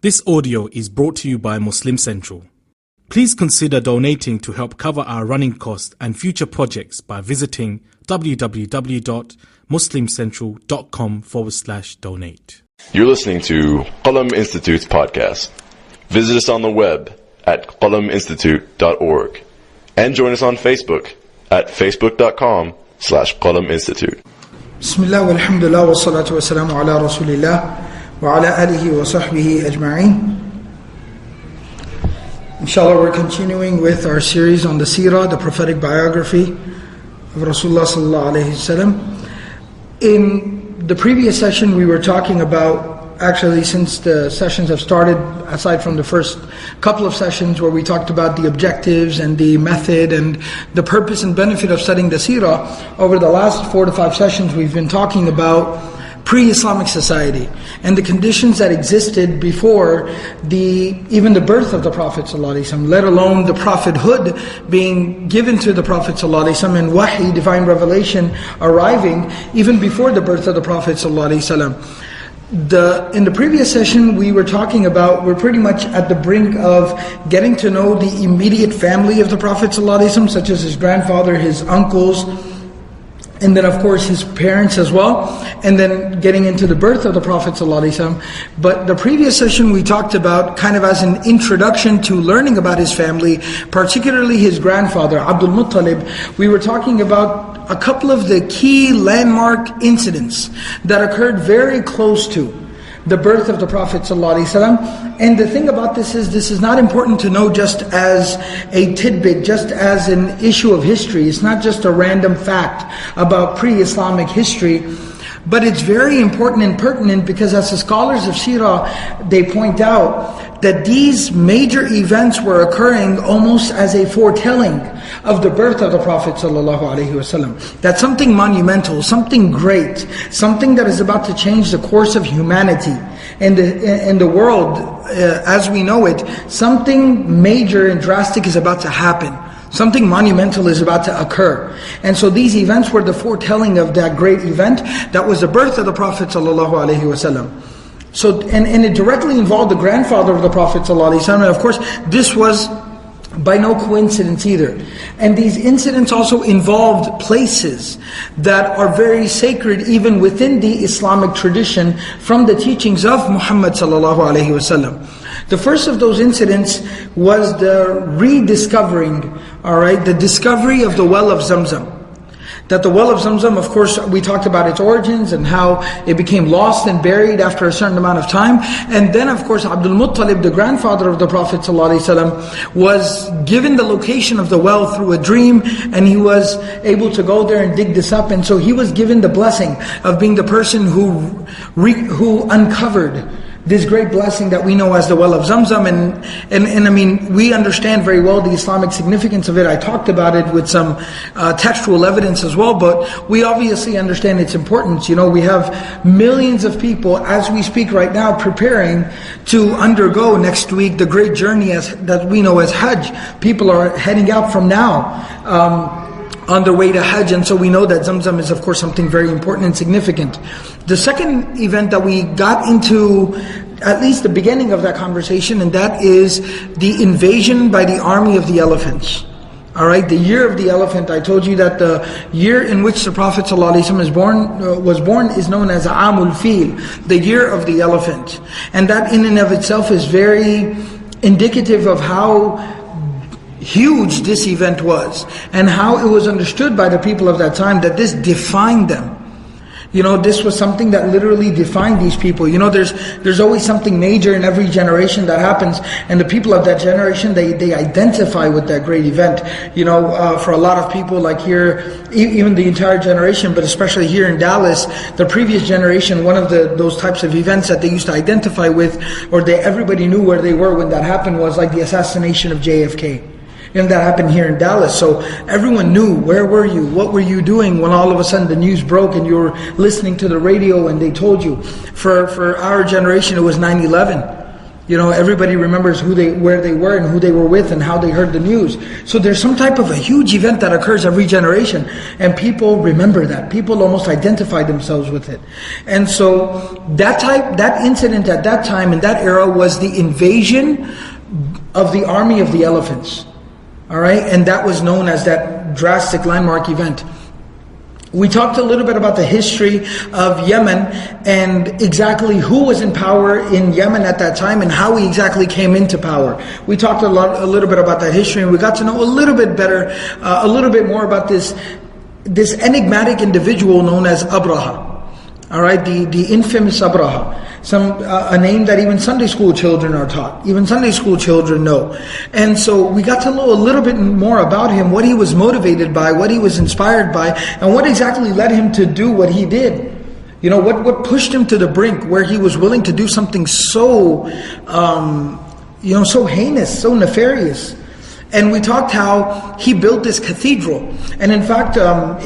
This audio is brought to you by Muslim Central. Please consider donating to help cover our running costs and future projects by visiting www.muslimcentral.com/donate. You're listening to Qalam Institute's podcast. Visit us on the web at qalaminstitute.org and join us on Facebook at facebook.com/Qalam Institute. Bismillah walhamdulillah wa salatu wa salamu ala rasulillah wa ala alihi wa sahbihi ajma'in. Inshallah, we're continuing with our series on the Seerah, the prophetic biography of Rasulullah sallallahu alayhi wasallam. In the previous session we were talking about, actually since the sessions have started, aside from the first couple of sessions where we talked about the objectives and the method and the purpose and benefit of studying the Seerah, over the last 4 to 5 sessions we've been talking about pre-Islamic society and the conditions that existed before even the birth of the Prophet ﷺ, let alone the prophethood being given to the Prophet ﷺ and wahi, divine revelation, arriving even before the birth of the Prophet ﷺ. In the previous session we were talking about, we're pretty much at the brink of getting to know the immediate family of the Prophet ﷺ, such as his grandfather, his uncles, and then of course his parents as well, and then getting into the birth of the Prophet ﷺ. But the previous session we talked about, kind of as an introduction to learning about his family, particularly his grandfather, Abdul Muttalib, we were talking about a couple of the key landmark incidents that occurred very close to the birth of the Prophet ﷺ. And the thing about this is not important to know just as a tidbit, just as an issue of history. It's not just a random fact about pre-Islamic history, but it's very important and pertinent because as the scholars of Seerah, they point out that these major events were occurring almost as a foretelling of the birth of the Prophet ﷺ. That's something monumental, something great, something that is about to change the course of humanity and the world as we know it. Something major and drastic is about to happen. Something monumental is about to occur. And so these events were the foretelling of that great event that was the birth of the Prophet ﷺ. So, and it directly involved the grandfather of the Prophet ﷺ. And of course, this was by no coincidence either. And these incidents also involved places that are very sacred even within the Islamic tradition from the teachings of Muhammad ﷺ. The first of those incidents was the rediscovering, the discovery of the well of Zamzam. That the well of Zamzam, of course, we talked about its origins and how it became lost and buried after a certain amount of time. And then, of course, Abdul Muttalib, the grandfather of the Prophet ﷺ, was given the location of the well through a dream, and he was able to go there and dig this up. And so he was given the blessing of being the person who uncovered this great blessing that we know as the well of Zamzam. And I mean, we understand very well the Islamic significance of it. I talked about it with some textual evidence as well, but we obviously understand its importance. You know, we have millions of people as we speak right now preparing to undergo next week the great journey that we know as Hajj. People are heading out from now on their way to Hajj, and so we know that Zamzam is of course something very important and significant. The second event that we got into, at least the beginning of that conversation, and that is the invasion by the army of the elephants. The year of the elephant. I told you that the year in which the Prophet ﷺ was born is known as Amul Fil, the year of the elephant. And that in and of itself is very indicative of how huge this event was and how it was understood by the people of that time that this defined them. You know, this was something that literally defined these people. You know, there's always something major in every generation that happens, and the people of that generation, they identify with that great event. You know, for a lot of people, like here, even the entire generation, but especially here in Dallas, the previous generation, one of those types of events that they used to identify with, or everybody knew where they were when that happened, was like the assassination of JFK. And that happened here in Dallas. So everyone knew, where were you? What were you doing when all of a sudden the news broke and you were listening to the radio and they told you? For our generation, it was 9/11. everybody remembers where they were and who they were with and how they heard the news. So there's some type of a huge event that occurs every generation, and people remember that. People almost identify themselves with it. And so that incident at that time, in that era, was the invasion of the army of the elephants. All right? And that was known as that drastic landmark event. We talked a little bit about the history of Yemen and exactly who was in power in Yemen at that time and how he exactly came into power. We talked a little bit about that history, and we got to know a little bit better, a little bit more about this enigmatic individual known as Abraha. All right, the infamous Abraha, a name that even Sunday school children are taught, even Sunday school children know. And so we got to know a little bit more about him, what he was motivated by, what he was inspired by, and what exactly led him to do what he did. What pushed him to the brink where he was willing to do something so, so heinous, so nefarious. And we talked how he built this cathedral. And in fact,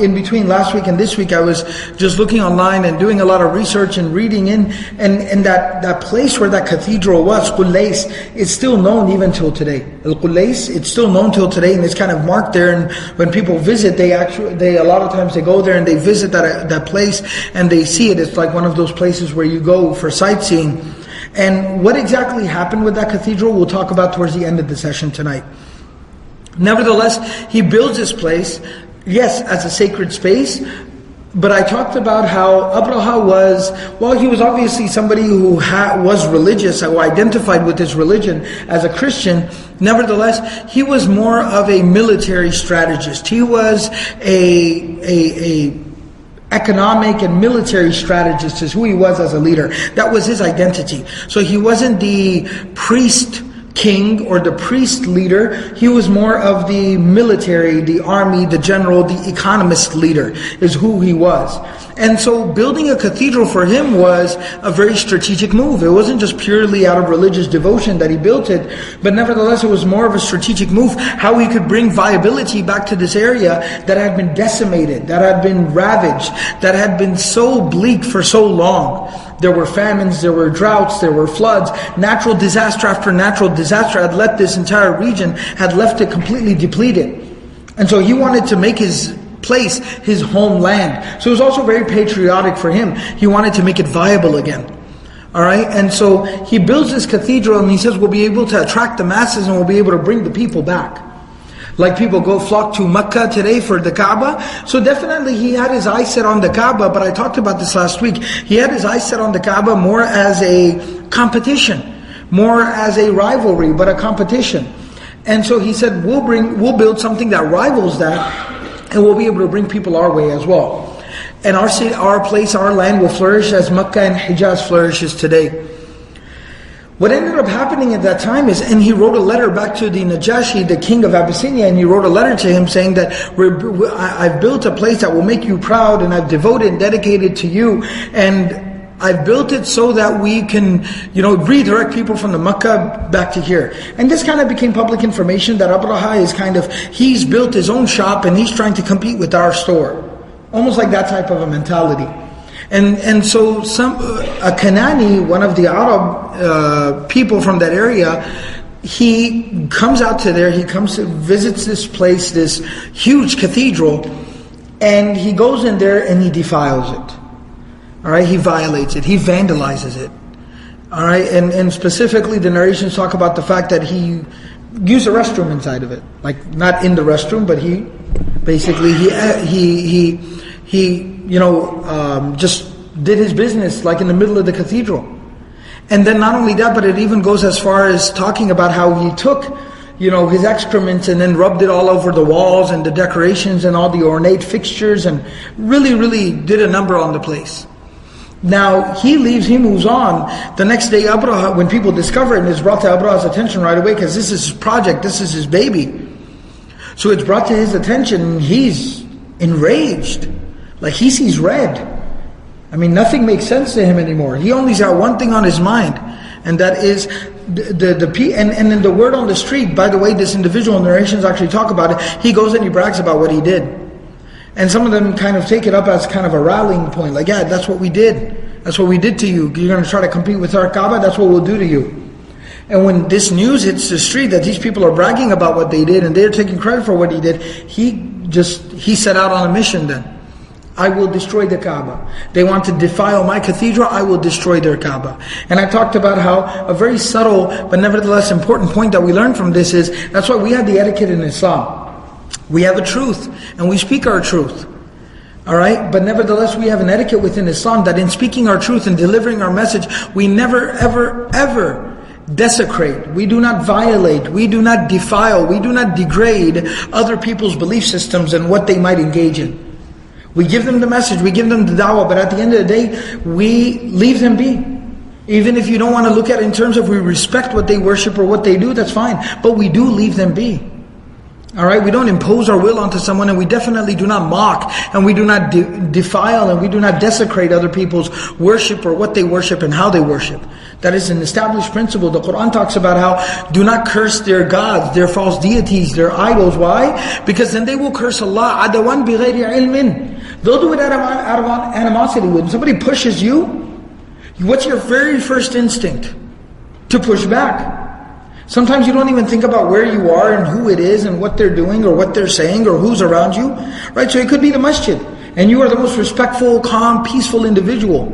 in between last week and this week, I was just looking online and doing a lot of research and reading in. And that place where that cathedral was, Qullays, is still known even till today. Qullays, it's still known till today, and it's kind of marked there. And when people visit, they a lot of times they go there and they visit that place and they see it. It's like one of those places where you go for sightseeing. And what exactly happened with that cathedral, we'll talk about towards the end of the session tonight. Nevertheless, he builds this place, yes, as a sacred space, but I talked about how Abraha he was obviously somebody who was religious, who identified with his religion as a Christian. Nevertheless, he was more of a military strategist. He was a economic and military strategist, is who he was as a leader. That was his identity. So he wasn't the priest king or the priest leader. He was more of the military, the army, the general, the economist leader is who he was. And so building a cathedral for him was a very strategic move. It wasn't just purely out of religious devotion that he built it, but nevertheless it was more of a strategic move, how he could bring viability back to this area that had been decimated, that had been ravaged, that had been so bleak for so long. There were famines, there were droughts, there were floods. Natural disaster after natural disaster had left this entire region, had left it completely depleted. And so he wanted to make his place his homeland. So it was also very patriotic for him. He wanted to make it viable again. All right? And so he builds this cathedral and he says we'll be able to attract the masses and we'll be able to bring the people back. Like people flock to Mecca today for the Kaaba. So definitely he had his eyes set on the Kaaba, but I talked about this last week. He had his eyes set on the Kaaba more as a competition, more as a rivalry, but a competition. And so he said, we'll build something that rivals that, and we'll be able to bring people our way as well. And our city, our place, our land will flourish as Mecca and Hijaz flourishes today. What ended up happening at that time is, and he wrote a letter back to the Najashi, the king of Abyssinia, and he wrote a letter to him saying that I've built a place that will make you proud, and I've devoted and dedicated to you, and I've built it so that we can, redirect people from the Mecca back to here. And this kind of became public information that Abraha is he's built his own shop and he's trying to compete with our store. Almost like that type of a mentality. And so a Kanani, one of the Arab people from that area, he comes out to there, visits this place, this huge cathedral, and he goes in there and he defiles it. All right, he violates it, he vandalizes it. All right, and specifically the narrations talk about the fact that he used a restroom inside of it, like not in the restroom, but he basically just did his business like in the middle of the cathedral. And then not only that, but it even goes as far as talking about how he took his excrements and then rubbed it all over the walls and the decorations and all the ornate fixtures, and really did a number on the place. Now he moves on. The next day Abraha, when people discover it, and it's brought to Abraha's attention right away, because this is his project, this is his baby. So it's brought to his attention, and he's enraged. Like he sees red. I mean, nothing makes sense to him anymore. He only's got one thing on his mind, and that is and then the word on the street. By the way, this individual narrations actually talk about it. He goes and he brags about what he did. And some of them kind of take it up as kind of a rallying point. Like, yeah, that's what we did. That's what we did to you. You're going to try to compete with our Kaaba? That's what we'll do to you. And when this news hits the street that these people are bragging about what they did and they're taking credit for what he did, he set out on a mission then. I will destroy the Kaaba. They want to defile my cathedral, I will destroy their Kaaba. And I talked about how a very subtle but nevertheless important point that we learned from this is, that's why we have the etiquette in Islam. We have a truth and we speak our truth. Alright? But nevertheless we have an etiquette within Islam that in speaking our truth and delivering our message, we never ever desecrate, we do not violate, we do not defile, we do not degrade other people's belief systems and what they might engage in. We give them the message, we give them the dawah, but at the end of the day, we leave them be. Even if you don't want to look at it in terms of we respect what they worship or what they do, that's fine. But we do leave them be. Alright, we don't impose our will onto someone, and we definitely do not mock, and we do not defile, and we do not desecrate other people's worship or what they worship and how they worship. That is an established principle. The Quran talks about how do not curse their gods, their false deities, their idols. Why? Because then they will curse Allah. Adawan bighayri ilmin. They'll do it out of animosity. When somebody pushes you, what's your very first instinct? To push back. Sometimes you don't even think about where you are and who it is and what they're doing or what they're saying or who's around you. Right? So it could be the masjid. And you are the most respectful, calm, peaceful individual.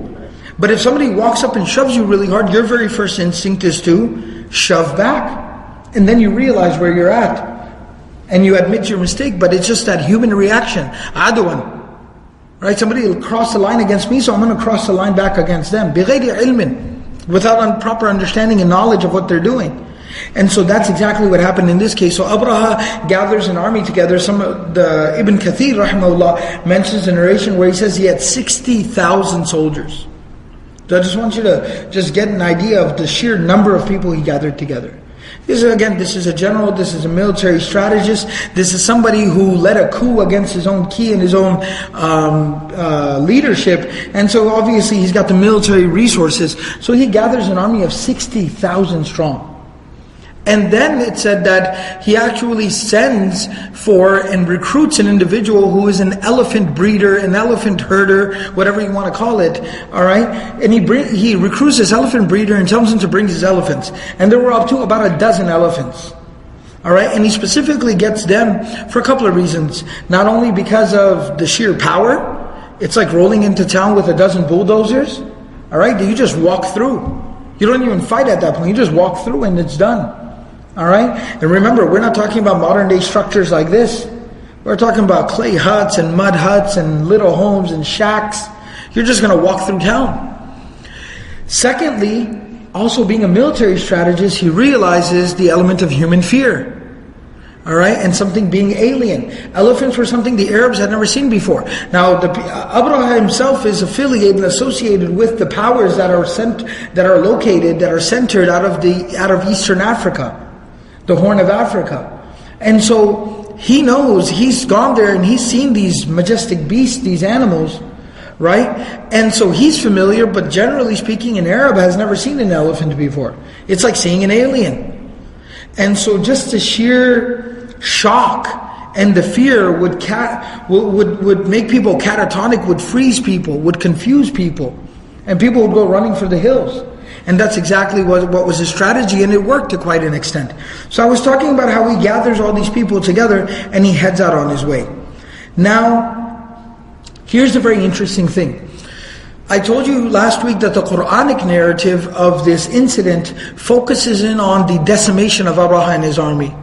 But if somebody walks up and shoves you really hard, your very first instinct is to shove back. And then you realize where you're at. And you admit your mistake, but it's just that human reaction. Adwan. Right? Somebody will cross the line against me, so I'm going to cross the line back against them. بِغَيْرِ عِلْمٍ. Without proper understanding and knowledge of what they're doing. And so that's exactly what happened in this case. So Abraha gathers an army together. The Ibn Kathir rahimahullah mentions a narration where he says he had 60,000 soldiers. So I just want you to just get an idea of the sheer number of people he gathered together. This is a general, this is a military strategist, this is somebody who led a coup against his own key and his own leadership, and so obviously he's got the military resources. So he gathers an army of 60,000 strong. And then it said that he actually sends for and recruits an individual who is an elephant breeder, an elephant herder, whatever you want to call it, alright? And he recruits this elephant breeder and tells him to bring his elephants. And there were up to about a dozen elephants. Alright, and he specifically gets them for a couple of reasons. Not only because of the sheer power, it's like rolling into town with a dozen bulldozers. Alright, you just walk through. You don't even fight at that point, you just walk through and it's done. Alright? And remember, we're not talking about modern day structures like this. We're talking about clay huts and mud huts and little homes and shacks. You're just going to walk through town. Secondly, also being a military strategist, he realizes the element of human fear. Alright? And something being alien. Elephants were something the Arabs had never seen before. Now, Abraha himself is affiliated and associated with the powers that are centered out of Eastern Africa. The Horn of Africa. And so he knows, he's gone there and he's seen these majestic beasts, these animals, right? And so he's familiar, but generally speaking, an Arab has never seen an elephant before. It's like seeing an alien. And so just the sheer shock and the fear would make people catatonic, would freeze people, would confuse people. And people would go running for the hills. And that's exactly what was his strategy, and it worked to quite an extent. So I was talking about how he gathers all these people together and he heads out on his way. Now, here's the very interesting thing. I told you last week that the Quranic narrative of this incident focuses in on the decimation of Abraha and his army.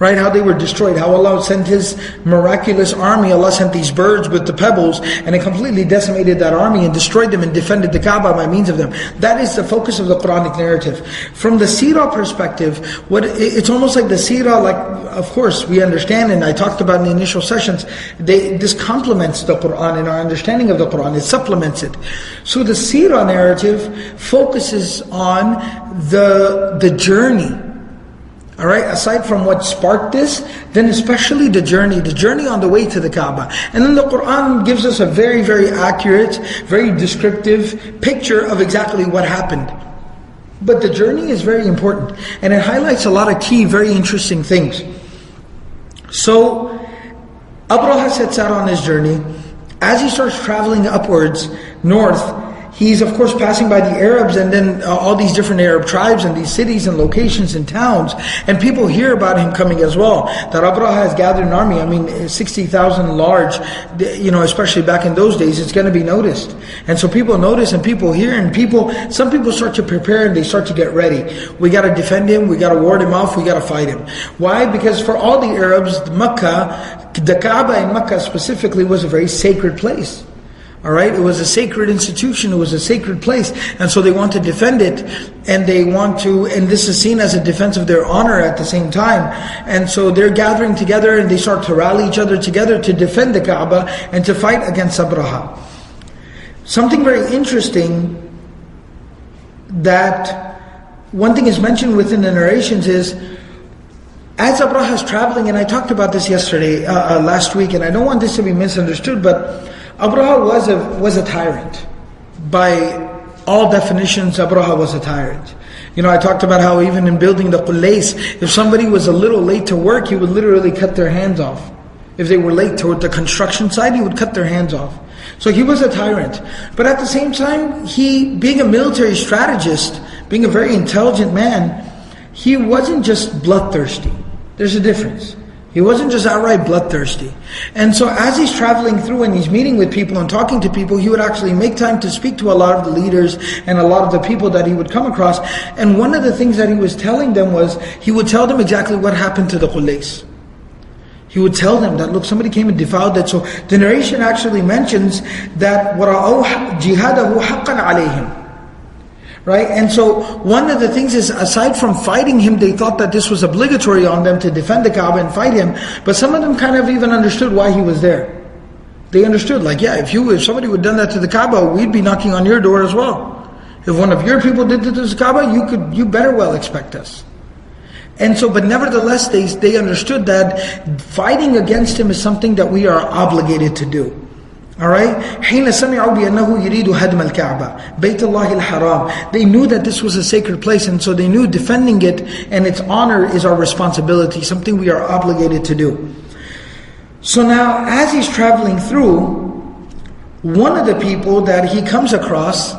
Right, how they were destroyed, how Allah sent His miraculous army. Allah sent these birds with the pebbles and it completely decimated that army and destroyed them and defended the Kaaba by means of them. That is the focus of the Quranic narrative. From the Seerah perspective, it's almost like the Seerah, like, of course we understand, and I talked about in the initial sessions, this complements the Quran in our understanding of the Quran, it supplements it. So the Seerah narrative focuses on the journey. Alright, aside from what sparked this, then especially the journey on the way to the Kaaba. And then the Quran gives us a very, very accurate, very descriptive picture of exactly what happened. But the journey is very important, and it highlights a lot of key, very interesting things. So, Abraha sets out on his journey. As he starts traveling upwards, north, he's of course passing by the Arabs and then all these different Arab tribes and these cities and locations and towns, and people hear about him coming as well. That Abraha has gathered an army, 60,000 large, especially back in those days, it's going to be noticed. And so people notice and people hear, and some people start to prepare and they start to get ready. We got to defend him, we got to ward him off, we got to fight him. Why? Because for all the Arabs, the Kaaba in Mecca specifically was a very sacred place. Alright, it was a sacred institution, it was a sacred place, and so they want to defend it, and this is seen as a defense of their honor at the same time. And so they're gathering together and they start to rally each other together to defend the Kaaba and to fight against Abraha. Something very interesting, that one thing is mentioned within the narrations is, as Abraha is traveling, and I talked about this last week, and I don't want this to be misunderstood, but Abraha was a tyrant. By all definitions, Abraha was a tyrant. I talked about how even in building the Qullays, if somebody was a little late to work, he would literally cut their hands off. If they were late toward the construction site, he would cut their hands off. So he was a tyrant. But at the same time, he, being a military strategist, being a very intelligent man, he wasn't just bloodthirsty. There's a difference. He wasn't just outright bloodthirsty. And so as he's traveling through and he's meeting with people and talking to people, he would actually make time to speak to a lot of the leaders and a lot of the people that he would come across. And one of the things that he was telling them was, he would tell them exactly what happened to the Qullays. He would tell them that, look, somebody came and defiled that. So the narration actually mentions that وَرَأَوْا جِهَادَهُ حَقًّا عَلَيْهِمْ. Right? And so one of the things is, aside from fighting him, they thought that this was obligatory on them to defend the Kaaba and fight him. But some of them kind of even understood why he was there. They understood, if somebody would have done that to the Kaaba, we'd be knocking on your door as well. If one of your people did it to the Kaaba, you better well expect us. And so, but nevertheless, they understood that fighting against him is something that we are obligated to do. Alright? حين سمعوا بأنه يريد هدم الكعبة بيت الله الحرام. They knew that this was a sacred place, and so they knew defending it and its honor is our responsibility, something we are obligated to do. So now, as he's traveling through, one of the people that he comes across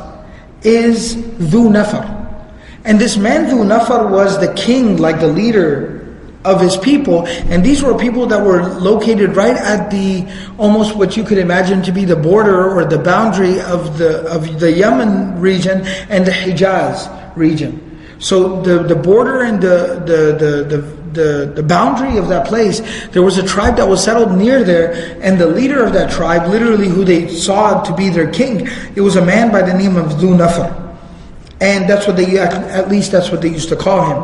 is Dhu Nafar. And this man Dhu Nafar was the king, the leader of his people, and these were people that were located right at the, almost what you could imagine to be the border or the boundary of the Yemen region and the Hijaz region. So the border and the boundary of that place, there was a tribe that was settled near there, and the leader of that tribe, literally who they saw to be their king, it was a man by the name of Dhu Nafar. And that's what at least that's what they used to call him.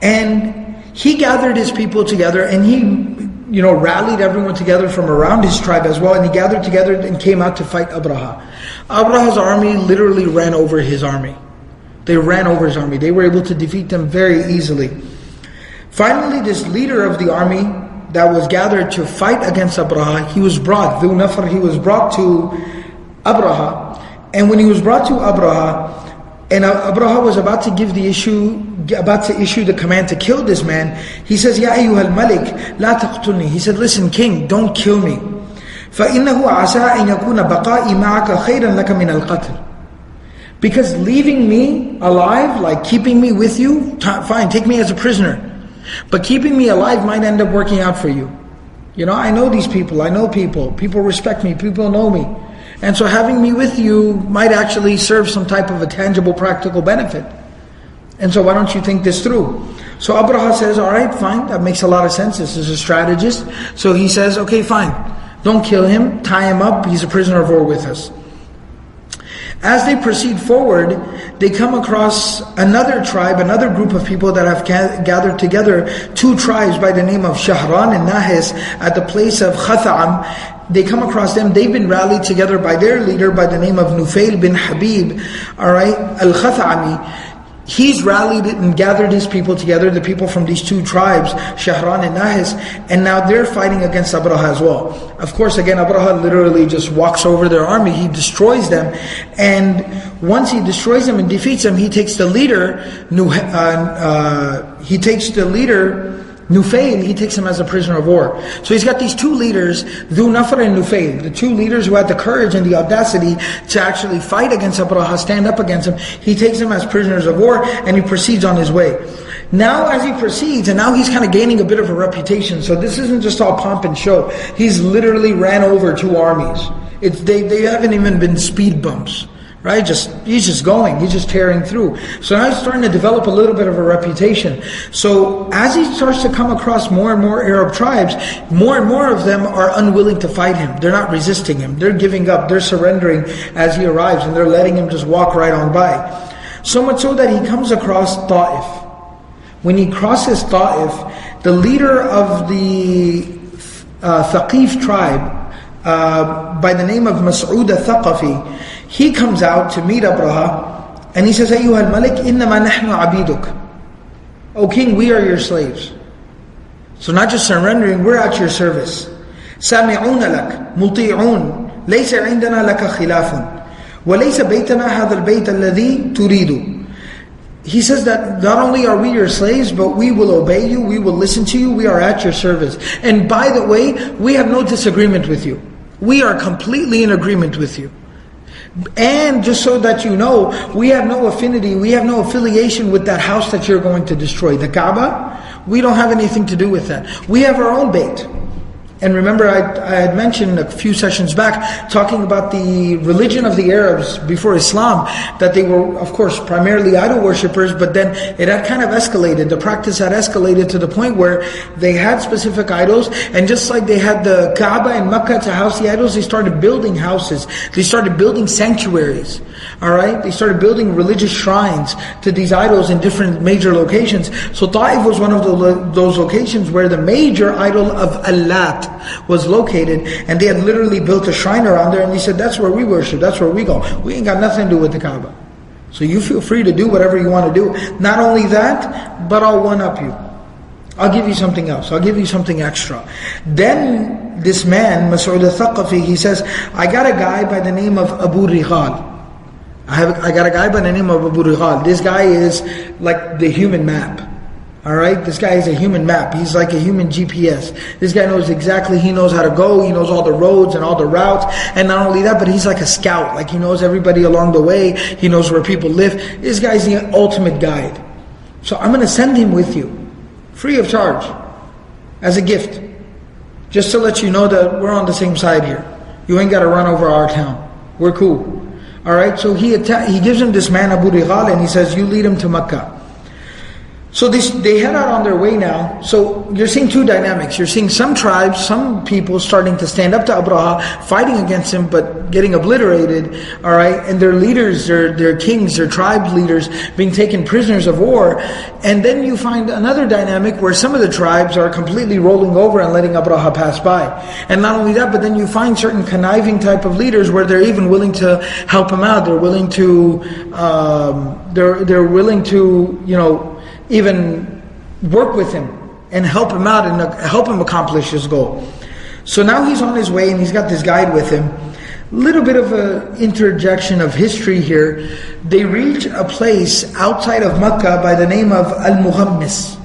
And he gathered his people together, and he, rallied everyone together from around his tribe as well, and he gathered together and came out to fight Abraha. Abraha's army literally ran over his army. They ran over his army. They were able to defeat them very easily. Finally, this leader of the army that was gathered to fight against Abraha, he was brought to Abraha, and when he was brought to Abraha, and Abraha was about to issue the command to kill this man, he says, Ya ayyuhal malik, la taqtulni. He said, listen, king, don't kill me. فَإِنَّهُ عَسَىٰ أَن يَكُونَ بَقَائِي مَعَكَ خَيْرًا لَكَ مِنَ الْقَتْلِ. Because leaving me alive, keeping me with you, fine, take me as a prisoner. But keeping me alive might end up working out for you. I know these people, I know people respect me, people know me. And so having me with you might actually serve some type of a tangible, practical benefit. And so why don't you think this through? So Abraha says, alright, fine, that makes a lot of sense. This is a strategist. So he says, okay, fine. Don't kill him, tie him up, he's a prisoner of war with us. As they proceed forward, they come across another tribe, another group of people that have gathered together, two tribes by the name of Shahran and Nahis at the place of Khatha'am. They come across them, they've been rallied together by their leader by the name of Nufail bin Habib, al-Khatha'ami. He's rallied and gathered his people together, the people from these two tribes, Shahran and Nahis, and now they're fighting against Abraha as well. Of course, again, Abraha literally just walks over their army, he destroys them, and once he destroys them and defeats them, he takes the leader, Nufayl, he takes him as a prisoner of war. So he's got these two leaders, Dhu Nafr and Nufayl, the two leaders who had the courage and the audacity to actually fight against Abraha, stand up against him. He takes them as prisoners of war and he proceeds on his way. Now as he proceeds, and now he's kind of gaining a bit of a reputation, so this isn't just all pomp and show. He's literally ran over two armies. They haven't even been speed bumps. Right? He's just going, he's just tearing through. So now he's starting to develop a little bit of a reputation. So as he starts to come across more and more Arab tribes, more and more of them are unwilling to fight him. They're not resisting him. They're giving up, they're surrendering as he arrives, and they're letting him just walk right on by. So much so that he comes across Ta'if. When he crosses Ta'if, the leader of the Thaqif tribe, by the name of Mas'ud al-Thaqafi, he comes out to meet Abraha, and he says, Ayyuha al-Malik, innama nahnu abiduk. O king, we are your slaves. So not just surrendering, we're at your service. سامعون لك مطيعون ليس عندنا لك خلاف وليس بيتنا هذا البيت الذي تريد. He says that not only are we your slaves, but we will obey you, we will listen to you, we are at your service. And by the way, we have no disagreement with you. We are completely in agreement with you. And just so that you know, we have no affinity, we have no affiliation with that house that you're going to destroy. The Kaaba, we don't have anything to do with that. We have our own Bayt. And remember, I had mentioned a few sessions back, talking about the religion of the Arabs before Islam, that they were, of course, primarily idol worshippers, but then it had kind of escalated. The practice had escalated to the point where they had specific idols, and just like they had the Kaaba in Mecca to house the idols, they started building houses. They started building sanctuaries. Alright? They started building religious shrines to these idols in different major locations. So Ta'if was one of those locations where the major idol of Allat was located, and they had literally built a shrine around there, and they said, that's where we worship, that's where we go. We ain't got nothing to do with the Kaaba. So you feel free to do whatever you want to do. Not only that, but I'll one-up you. I'll give you something else. I'll give you something extra. Then this man, Mas'ud al-Thaqafi, he says, I got a guy by the name of Abu Righal. I got a guy by the name of Abu Righal. This guy is like the human map. Alright, this guy is a human map. He's like a human GPS. This guy knows exactly, he knows how to go, he knows all the roads and all the routes. And not only that, but he's like a scout. Like he knows everybody along the way. He knows where people live. This guy's the ultimate guide. So I'm going to send him with you, free of charge, as a gift. Just to let you know that we're on the same side here. You ain't got to run over our town. We're cool. Alright, so he gives him this man Abu Righal, and he says, you lead him to Mecca. So they head out on their way now. So you're seeing two dynamics. You're seeing some tribes, some people starting to stand up to Abraha, fighting against him, but getting obliterated. Alright, and their leaders, their kings, their tribe leaders being taken prisoners of war. And then you find another dynamic where some of the tribes are completely rolling over and letting Abraha pass by. And not only that, but then you find certain conniving type of leaders where they're even willing to help him out. They're willing to, they're willing to, even work with him and help him out and help him accomplish his goal. So now he's on his way and he's got this guide with him. Little bit of an interjection of history here. They reach a place outside of Mecca by the name of Al-Muhammis.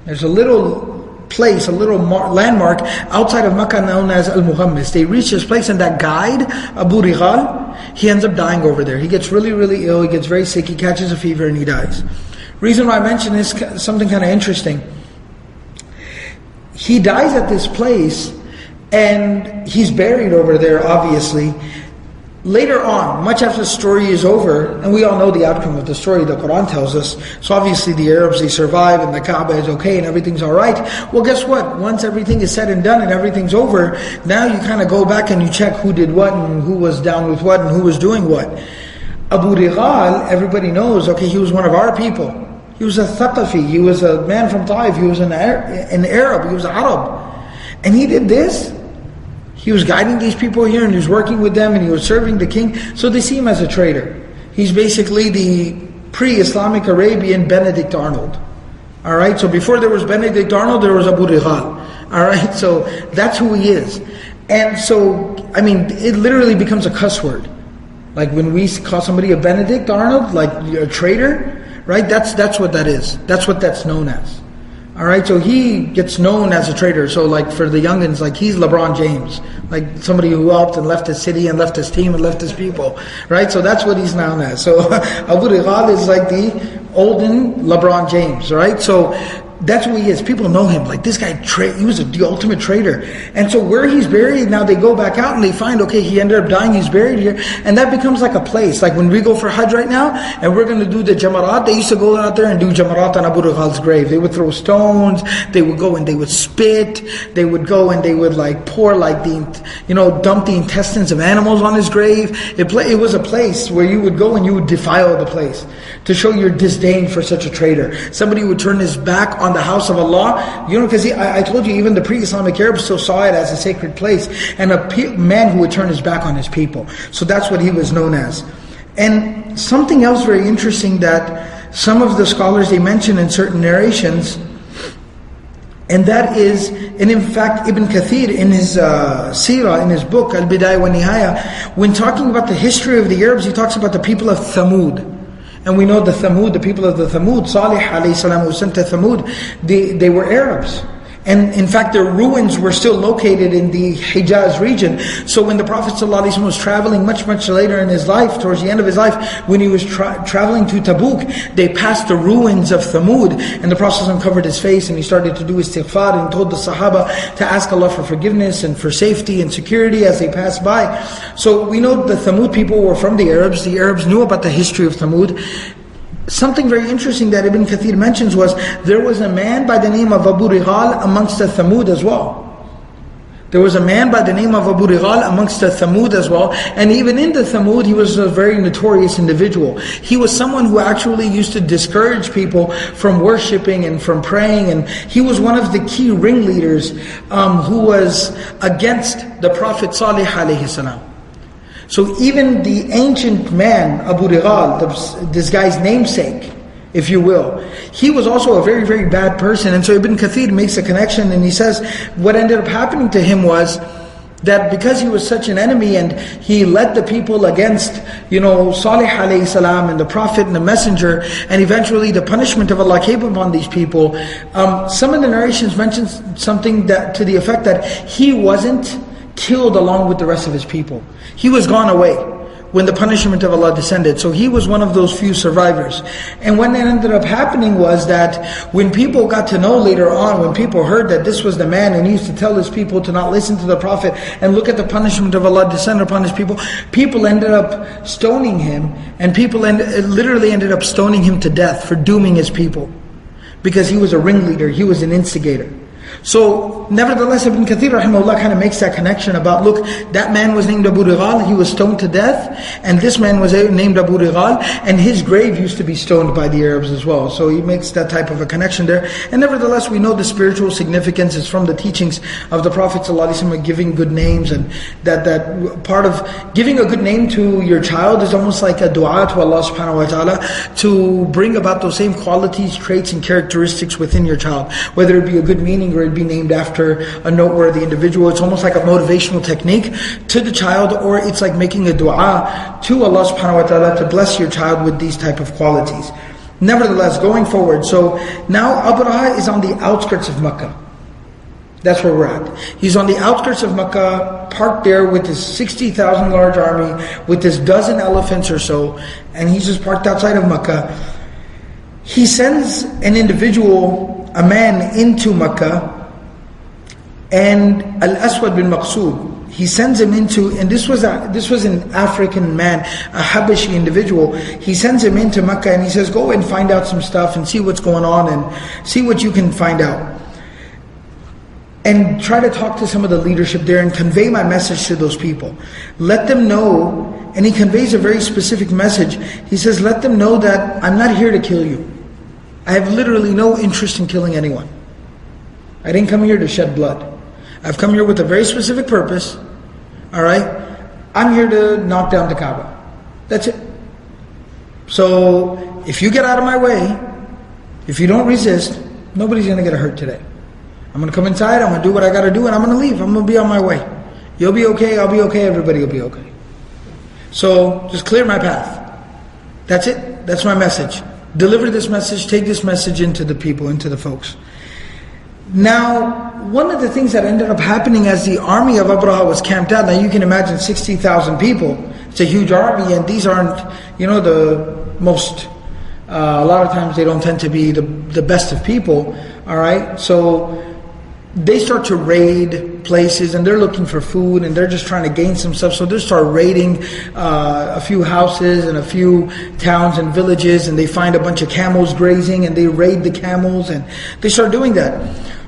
There's a little place, a little landmark outside of Mecca known as Al-Muhammis. They reach this place, and that guide, Abu Righal, he ends up dying over there. He gets really, really ill, he gets very sick, he catches a fever and he dies. Reason why I mention this, something kind of interesting. He dies at this place, and he's buried over there, obviously. Later on, much after the story is over, and we all know the outcome of the story, the Quran tells us, so obviously the Arabs, they survive, and the Kaaba is okay, and everything's alright. Well, guess what? Once everything is said and done, and everything's over, now you kind of go back and you check who did what, and who was down with what, and who was doing what. Abu Righal, everybody knows, okay, he was one of our people. He was a Thaqafi, he was a man from Ta'if, he was an Arab, he was an Arab. And he did this. He was guiding these people here, and he was working with them, and he was serving the king. So they see him as a traitor. He's basically the pre-Islamic Arabian Benedict Arnold. Alright, so before there was Benedict Arnold, there was Abu Righal. Alright, so that's who he is. And so, it literally becomes a cuss word. Like when we call somebody a Benedict Arnold, like a traitor, right? That's what that is. That's what that's known as. Alright, so he gets known as a traitor. So like for the youngins, like he's LeBron James. Like somebody who helped and left his city and left his team and left his people. Right? So that's what he's known as. So Abu Righal is like the olden LeBron James, right? So that's who he is. People know him. Like this guy, he was the ultimate traitor. And so where he's buried, now they go back out and they find, okay, he ended up dying, he's buried here. And that becomes like a place. Like when we go for Hajj right now, and we're going to do the Jamarat, they used to go out there and do Jamarat on Abu Righal's grave. They would throw stones, they would go and they would spit, they would go and they would like pour like dump the intestines of animals on his grave. It was a place where you would go and you would defile the place to show your disdain for such a traitor. Somebody would turn his back on the house of Allah, because I told you, even the pre-Islamic Arabs still saw it as a sacred place, and a man who would turn his back on his people. So that's what he was known as. And something else very interesting that some of the scholars, they mention in certain narrations, and that is, and in fact Ibn Kathir in his Seerah, in his book Al-Bidayah wa Nihaya, when talking about the history of the Arabs, he talks about the people of Thamud. And we know the Thamud, the people of the Thamud, Salih alayhi salam who sent to Thamud, they were Arabs. And in fact their ruins were still located in the Hijaz region. So when the Prophet ﷺ was traveling much later in his life, towards the end of his life, when he was traveling to Tabuk, they passed the ruins of Thamud, and the Prophet ﷺ covered his face and he started to do istighfar and told the Sahaba to ask Allah for forgiveness and for safety and security as they passed by. So we know the Thamud people were from the Arabs. The Arabs knew about the history of Thamud. Something very interesting that Ibn Kathir mentions was, there was a man by the name of Abu Righal amongst the Thamud as well. There was a man by the name of Abu Righal amongst the Thamud as well. And even in the Thamud, he was a very notorious individual. He was someone who actually used to discourage people from worshipping and from praying. And he was one of the key ringleaders who was against the Prophet Salih alayhi salam. So even the ancient man, Abu Righal, this guy's namesake, if you will, he was also a very, very bad person. And so Ibn Kathir makes a connection and he says, what ended up happening to him was that because he was such an enemy and he led the people against, Salih alayhi salam and the Prophet and the Messenger, and eventually the punishment of Allah came upon these people, some of the narrations mention something that to the effect that he wasn't killed along with the rest of his people. He was gone away when the punishment of Allah descended. So he was one of those few survivors. And what ended up happening was that when people got to know later on, when people heard that this was the man and he used to tell his people to not listen to the Prophet and look at the punishment of Allah descend upon his people, people ended up stoning him, and people literally ended up stoning him to death for dooming his people. Because he was a ringleader, he was an instigator. So, nevertheless, Ibn Kathir rahimahullah kind of makes that connection about, look, that man was named Abu Righal, he was stoned to death, and this man was named Abu Righal, and his grave used to be stoned by the Arabs as well. So he makes that type of a connection there. And nevertheless, we know the spiritual significance is from the teachings of the Prophet ﷺ, giving good names, and that part of giving a good name to your child is almost like a dua to Allah subhanahu wa ta'ala to bring about those same qualities, traits, and characteristics within your child. Whether it be a good meaning or it be named after a noteworthy individual. It's almost like a motivational technique to the child, or it's like making a dua to Allah subhanahu wa ta'ala to bless your child with these type of qualities. Nevertheless, going forward, so now Abraha is on the outskirts of Mecca. That's where we're at. He's on the outskirts of Mecca, parked there with his 60,000 large army, with his dozen elephants or so, and he's just parked outside of Mecca. He sends an individual, a man, into Mecca, and Al-Aswad bin Maqsood, he sends him into, and this was an African man, a Habashi individual. He sends him into Mecca and he says, go and find out some stuff and see what's going on and see what you can find out. And try to talk to some of the leadership there and convey my message to those people. Let them know, and he conveys a very specific message. He says, let them know that I'm not here to kill you. I have literally no interest in killing anyone. I didn't come here to shed blood. I've come here with a very specific purpose. Alright? I'm here to knock down the Kaaba. That's it. So, if you get out of my way, if you don't resist, nobody's going to get hurt today. I'm going to come inside, I'm going to do what I got to do, and I'm going to leave. I'm going to be on my way. You'll be okay, I'll be okay, everybody will be okay. So, just clear my path. That's it. That's my message. Deliver this message, take this message into the people, into the folks. Now, one of the things that ended up happening as the army of Abraha was camped out, now you can imagine 60,000 people, it's a huge army, and these aren't, the most, a lot of times they don't tend to be the best of people, alright? So, they start to raid places, and they're looking for food, and they're just trying to gain some stuff, so they start raiding a few houses and a few towns and villages, and they find a bunch of camels grazing, and they raid the camels, and they start doing that.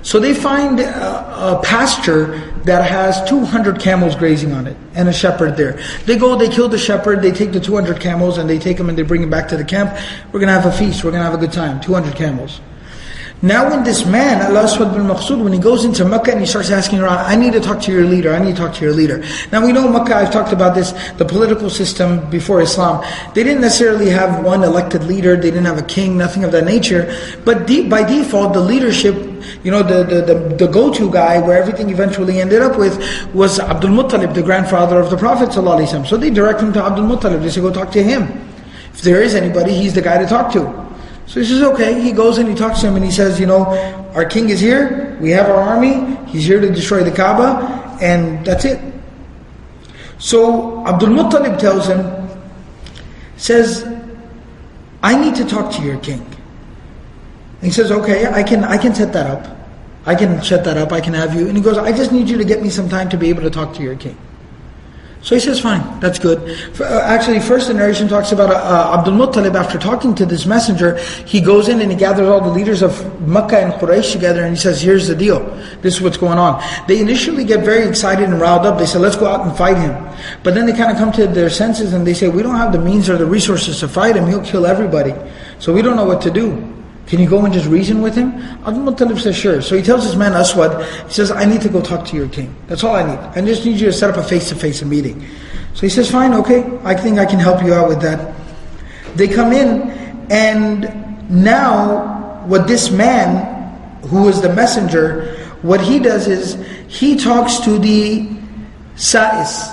So they find a pasture that has 200 camels grazing on it, and a shepherd there. They go, they kill the shepherd, they take the 200 camels, and they take them and they bring them back to the camp. We're going to have a feast, we're going to have a good time, 200 camels. Now when this man, Al-Aswad bin Maqsud, when he goes into Mecca and he starts asking around, I need to talk to your leader, I need to talk to your leader. Now we know Mecca, I've talked about this, the political system before Islam, they didn't necessarily have one elected leader, they didn't have a king, nothing of that nature. But by default, the leadership, the go-to guy where everything eventually ended up with was Abdul Muttalib, the grandfather of the Prophet ﷺ. So they direct him to Abdul Muttalib, they say go talk to him. If there is anybody, he's the guy to talk to. So he says, okay, he goes and he talks to him and he says, our king is here, we have our army, he's here to destroy the Kaaba, and that's it. So Abdul Muttalib tells him, says, I need to talk to your king. And he says, okay, I can set that up. I can set that up, I can have you. And he goes, I just need you to get me some time to be able to talk to your king. So he says, fine, that's good. Actually, first the narration talks about Abdul Muttalib, after talking to this messenger, he goes in and he gathers all the leaders of Makkah and Quraysh together and he says, here's the deal. This is what's going on. They initially get very excited and riled up. They say, let's go out and fight him. But then they kind of come to their senses and they say, we don't have the means or the resources to fight him. He'll kill everybody. So we don't know what to do. Can you go and just reason with him? Abdul Muttalib says, sure. So he tells his man Aswad, he says, I need to go talk to your king. That's all I need. I just need you to set up a face-to-face meeting. So he says, fine, okay, I think I can help you out with that. They come in, and now what this man, who is the messenger, what he does is, he talks to the Sa'is.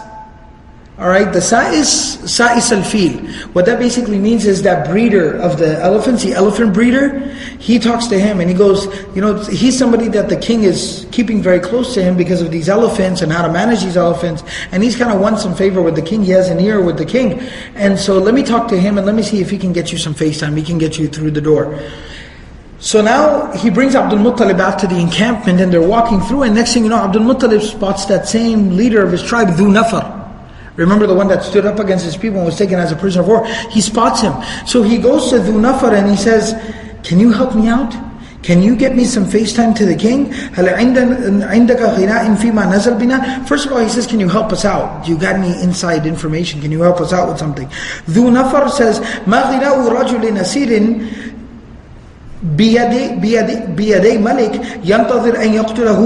Alright, the Sa'is al-Fil. What that basically means is that breeder of the elephants, the elephant breeder, he talks to him and he goes, he's somebody that the king is keeping very close to him because of these elephants and how to manage these elephants. And he's kind of won some favor with the king, he has an ear with the king. And so let me talk to him and let me see if he can get you some FaceTime, he can get you through the door. So now he brings Abdul Muttalib out to the encampment and they're walking through, and next thing you know, Abdul Muttalib spots that same leader of his tribe, Dhu Nafar. Remember the one that stood up against his people and was taken as a prisoner of war? He spots him. So he goes to Dhu Nafar and he says, can you help me out? Can you get me some FaceTime to the king? First of all, he says, can you help us out? Do you got any inside information? Can you help us out with something? Dhu Nafar says, مَا غِنَاءُ رَجُلٍ أَسِيرٍ بيدي ملك ينتظر أن يقتله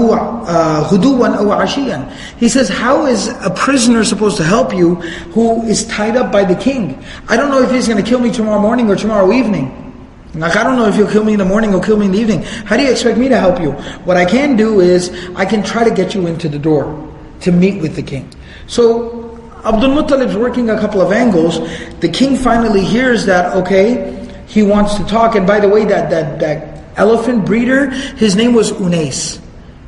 غدوا أو عشيا. He says, how is a prisoner supposed to help you who is tied up by the king? I don't know if he's going to kill me tomorrow morning or tomorrow evening. Like, I don't know if he'll kill me in the morning or kill me in the evening. How do you expect me to help you? What I can do is, I can try to get you into the door to meet with the king. So, Abdul Muttalib's working a couple of angles. The king finally hears that, okay, he wants to talk. And by the way, that elephant breeder, his name was Unais.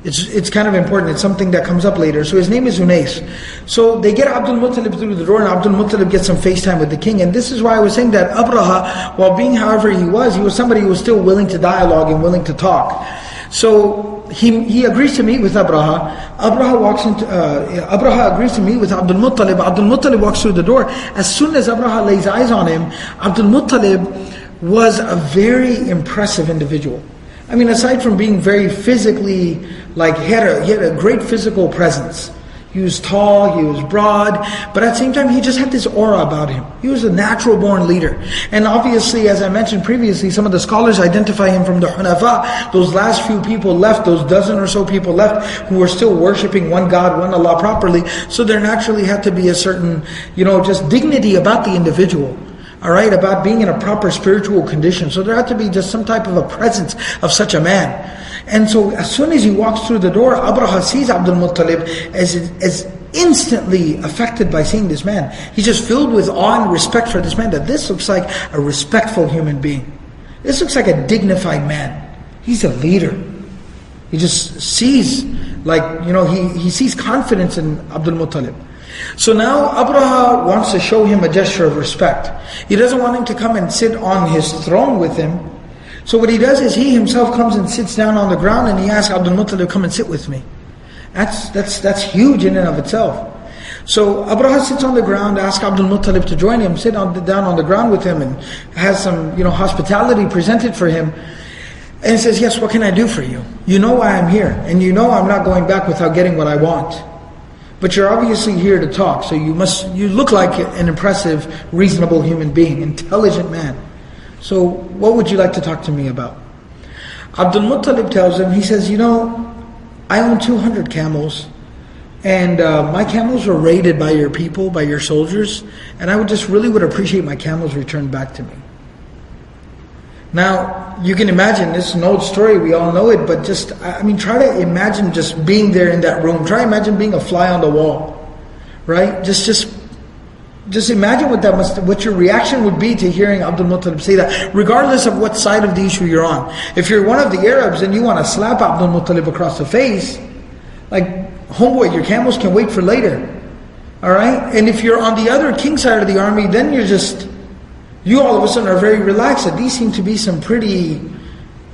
It's kind of important. It's something that comes up later. So his name is Unais. So they get Abdul Muttalib through the door, and Abdul Muttalib gets some FaceTime with the king. And this is why I was saying that Abraha, while being however he was somebody who was still willing to dialogue and willing to talk. So he agrees to meet with Abraha. Abraha agrees to meet with Abdul Muttalib. Abdul Muttalib walks through the door. As soon as Abraha lays eyes on him, Abdul Muttalib was a very impressive individual. I mean, aside from being very physically, he had a great physical presence. He was tall, he was broad, but at the same time, he just had this aura about him. He was a natural born leader. And obviously, as I mentioned previously, some of the scholars identify him from the Hunafa, those last few people left, those dozen or so people left, who were still worshipping one God, one Allah properly. So there naturally had to be a certain, just dignity about the individual. Alright, about being in a proper spiritual condition. So there had to be just some type of a presence of such a man. And so as soon as he walks through the door, Abraha sees Abdul Muttalib as instantly affected by seeing this man. He's just filled with awe and respect for this man, that this looks like a respectful human being. This looks like a dignified man. He's a leader. He just sees, he sees confidence in Abdul Muttalib. So now Abraha wants to show him a gesture of respect. He doesn't want him to come and sit on his throne with him. So what he does is he himself comes and sits down on the ground and he asks Abdul Muttalib, come and sit with me. That's huge in and of itself. So Abraha sits on the ground, asks Abdul Muttalib to join him, sit down on the ground with him, and has some hospitality presented for him. And says, yes, what can I do for you? You know why I'm here, and you know I'm not going back without getting what I want. But you're obviously here to talk, so you look like an impressive, reasonable human being, intelligent man. So what would you like to talk to me about? Abdul Muttalib tells him, he says, I own 200 camels, and my camels were raided by your people, by your soldiers, and I would appreciate my camels returned back to me. Now, you can imagine, this is an old story, we all know it, but try to imagine just being there in that room. Try to imagine being a fly on the wall, right? Just imagine what your reaction would be to hearing Abdul Muttalib say that, regardless of what side of the issue you're on. If you're one of the Arabs and you want to slap Abdul Muttalib across the face, homeboy, your camels can wait for later. Alright? And if you're on the other king side of the army, then you all of a sudden are very relaxed. These seem to be some pretty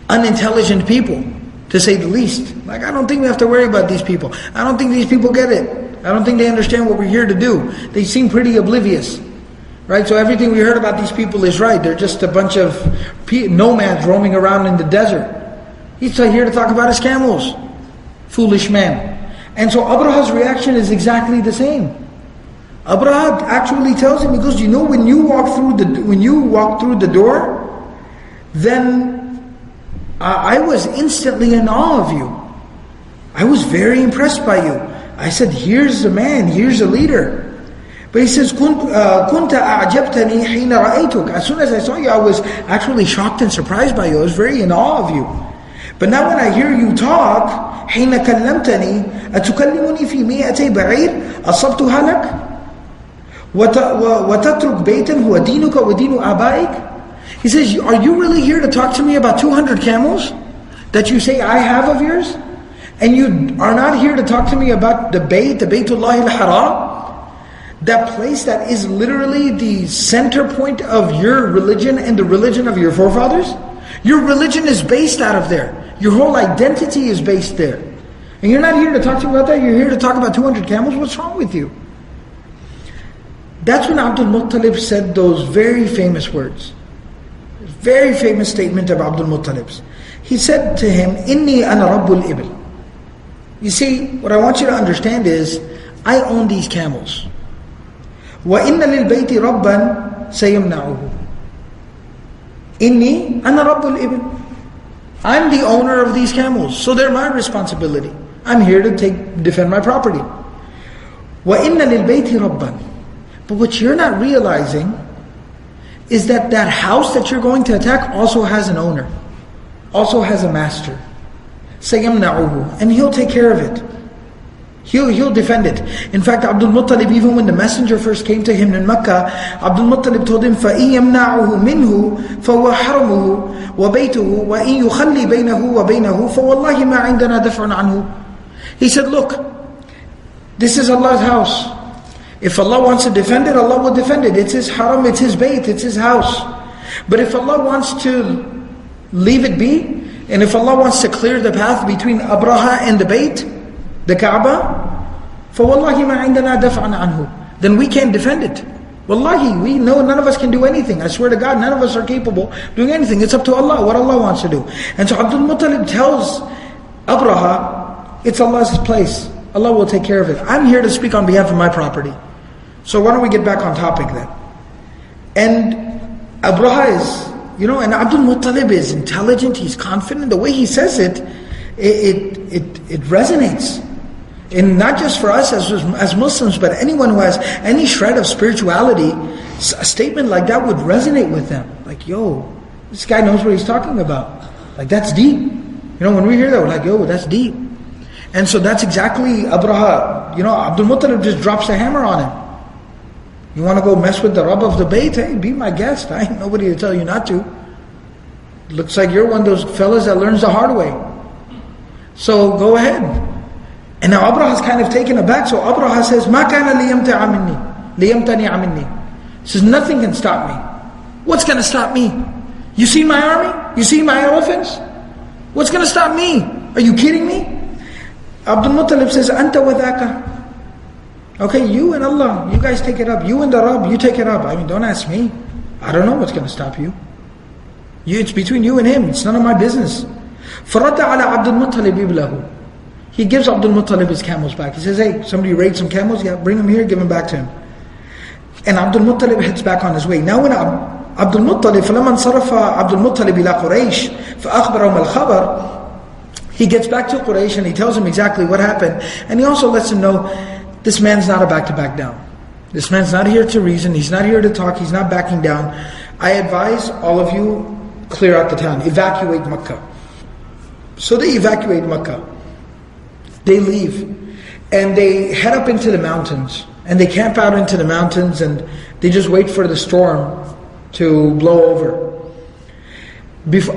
unintelligent people, to say the least. I don't think we have to worry about these people. I don't think these people get it. I don't think they understand what we're here to do. They seem pretty oblivious. Right? So everything we heard about these people is right. They're just a bunch of nomads roaming around in the desert. He's here to talk about his camels. Foolish man. And so Abraha's reaction is exactly the same. Abraha actually tells him, he goes, when you walk through the door, then I was instantly in awe of you. I was very impressed by you. I said, here's a man, here's a leader. But he says, كنت أعجبتني حين رأيتك. As soon as I saw you, I was actually shocked and surprised by you. I was very in awe of you. But now when I hear you talk, حين كلمتني أتكلمني في 200 بعير أصبتها لك وتترك بيتا هو دينك ودين آبائك. He says, are you really here to talk to me about 200 camels that you say I have of yours? And you are not here to talk to me about the Baytullah al-Haram, that place that is literally the center point of your religion and the religion of your forefathers? Your religion is based out of there. Your whole identity is based there. And you're not here to talk to me about that, you're here to talk about 200 camels? What's wrong with you? That's when Abdul Muttalib said those very famous words. Very famous statement of Abdul Muttalib's. He said to him, Inni ana rabbul ibil. You see, what I want you to understand is, I own these camels. وَإِنَّ لِلْبَيْتِ رَبًّا سَيَمْنَعُهُ. Inni ana rabbul ibil. I'm the owner of these camels, so they're my responsibility. I'm here to defend my property. وَإِنَّ لِلْبَيْتِ رَبًّا. But what you're not realizing is that house that you're going to attack also has an owner, also has a master. سَيَمْنَعُهُ. And he'll take care of it. He'll defend it. In fact, Abdul Muttalib, even when the messenger first came to him in Mecca, Abdul Muttalib told him, فَإِن يَمْنَعُهُ مِنْهُ فَهُوَ حَرْمُهُ وَبَيْتُهُ وَإِن يُخَلِّ بَيْنَهُ وَبَيْنَهُ فَوَاللَّهِ مَا عِنْدَنَا دَفْعٌ عَنْهُ. He said, look, this is Allah's house. If Allah wants to defend it, Allah will defend it. It's His haram, it's His bayt, it's His house. But if Allah wants to leave it be, and if Allah wants to clear the path between Abraha and the bayt, the Kaaba, فَوَاللَّهِ مَا عِنْدَنَا دَفْعًا عَنْهُ. Then we can't defend it. Wallahi, we know none of us can do anything. I swear to God, none of us are capable of doing anything. It's up to Allah, what Allah wants to do. And so Abdul Muttalib tells Abraha, it's Allah's place. Allah will take care of it. I'm here to speak on behalf of my property. So why don't we get back on topic then? And Abraha is, and Abdul Muttalib is intelligent, he's confident. The way he says it resonates. And not just for us as Muslims, but anyone who has any shred of spirituality, a statement like that would resonate with them. Like, yo, this guy knows what he's talking about. Like, that's deep. When we hear that, we're like, yo, that's deep. And so that's exactly Abraha. Abdul Muttalib just drops a hammer on him. You want to go mess with the Rabb of the Bayt? Hey, be my guest. I ain't nobody to tell you not to. Looks like you're one of those fellas that learns the hard way. So go ahead. And now Abraha's kind of taken aback. So Abraha says, مَا كَانَ لِيَمْتَنِعَ مِنِّي. He says, nothing can stop me. What's going to stop me? You see my army? You see my elephants? What's going to stop me? Are you kidding me? Abdul Muttalib says, أَنْتَ وَذَاكَ. Okay, you and Allah, you guys take it up. You and the Rabb, you take it up. I mean, don't ask me. I don't know what's going to stop you. It's between you and him. It's none of my business. فَرَدَّ عَلَى عَبْدُ الْمُطَّلِبِ إِبْلَهُ. He gives Abdul Muttalib his camels back. He says, hey, somebody raid some camels? Yeah, bring them here, give them back to him. And Abdul Muttalib heads back on his way. Now when Abdul Muttalib, فَلَمَا انصَرَفَ عَبْدُ الْمُطَّلِبِ إِلَى قُرَيْشٍ فَأَخْبَرَهُمَ الْخَبَرِ. He gets back to Quraysh and he tells him exactly what happened. And he also lets him know, this man's not about to back down. This man's not here to reason. He's not here to talk. He's not backing down. I advise all of you, clear out the town. Evacuate Makkah. So they evacuate Makkah. They leave. And they head up into the mountains. And they camp out into the mountains and they just wait for the storm to blow over.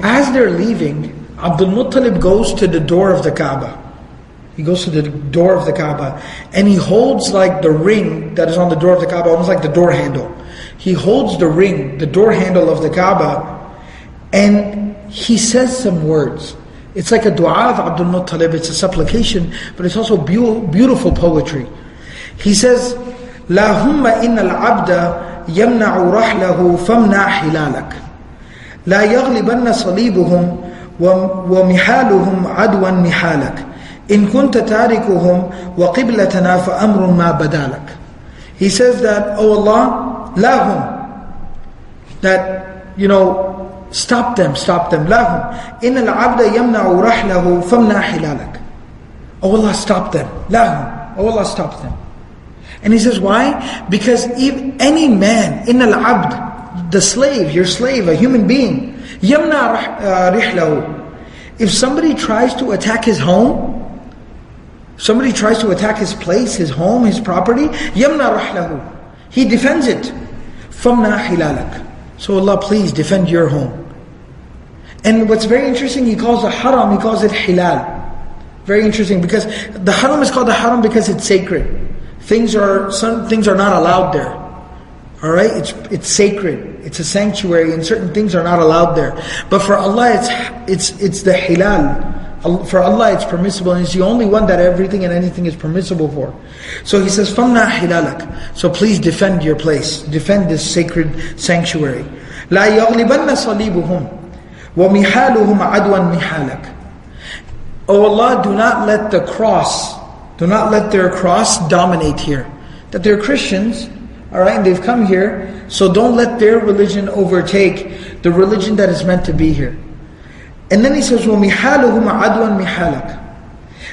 As they're leaving, Abdul Muttalib goes to the door of the Kaaba. He goes to the door of the Kaaba and he holds like the ring that is on the door of the Kaaba, almost like the door handle. He holds the ring, the door handle of the Kaaba, and he says some words. It's like a dua of Abdul Muttalib, it's a supplication, but it's also beautiful poetry. He says, La humma inna al-abda yamna'u rahlahu famna' hilalak. La yaghlibanna salibuhum wa mihaluhum adwan mihalak. In kunta tarikuhum wa qiblatana fa amrun ma badalak. He says that, oh Allah, lahum, that, stop them, lahum. In al-abda yamna'u rahlahu famna' hilalak. Oh Allah, stop them, lahum. Oh Allah, stop them. And he says, why? Because if any man, in al-abd, the slave, your slave, a human being, yamna' rihlahu. If somebody tries to attack his home, somebody tries to attack his place, his home, his property, yamna rahlahu. He defends it. Famna hilalak. So Allah, please defend your home. And what's very interesting, he calls the haram, he calls it hilal. Very interesting, because the haram is called the haram because it's sacred. Some things are not allowed there. Alright? It's sacred. It's a sanctuary and certain things are not allowed there. But for Allah it's the hilal. For Allah it's permissible, and He's the only one that everything and anything is permissible for. So He says, فَمْنَا حِلَالَكَ. So please defend your place. Defend this sacred sanctuary. لَا يَغْلِبَنَّ صَلِيبُهُمْ وَمِحَالُهُمْ عَدْوًا مِحَالَكَ. Oh Allah, do not let their cross dominate here. That they're Christians, alright, and they've come here, so don't let their religion overtake the religion that is meant to be here. And then he says, وَمِحَالُهُمْ عَدْوًا مِحَالَكَ.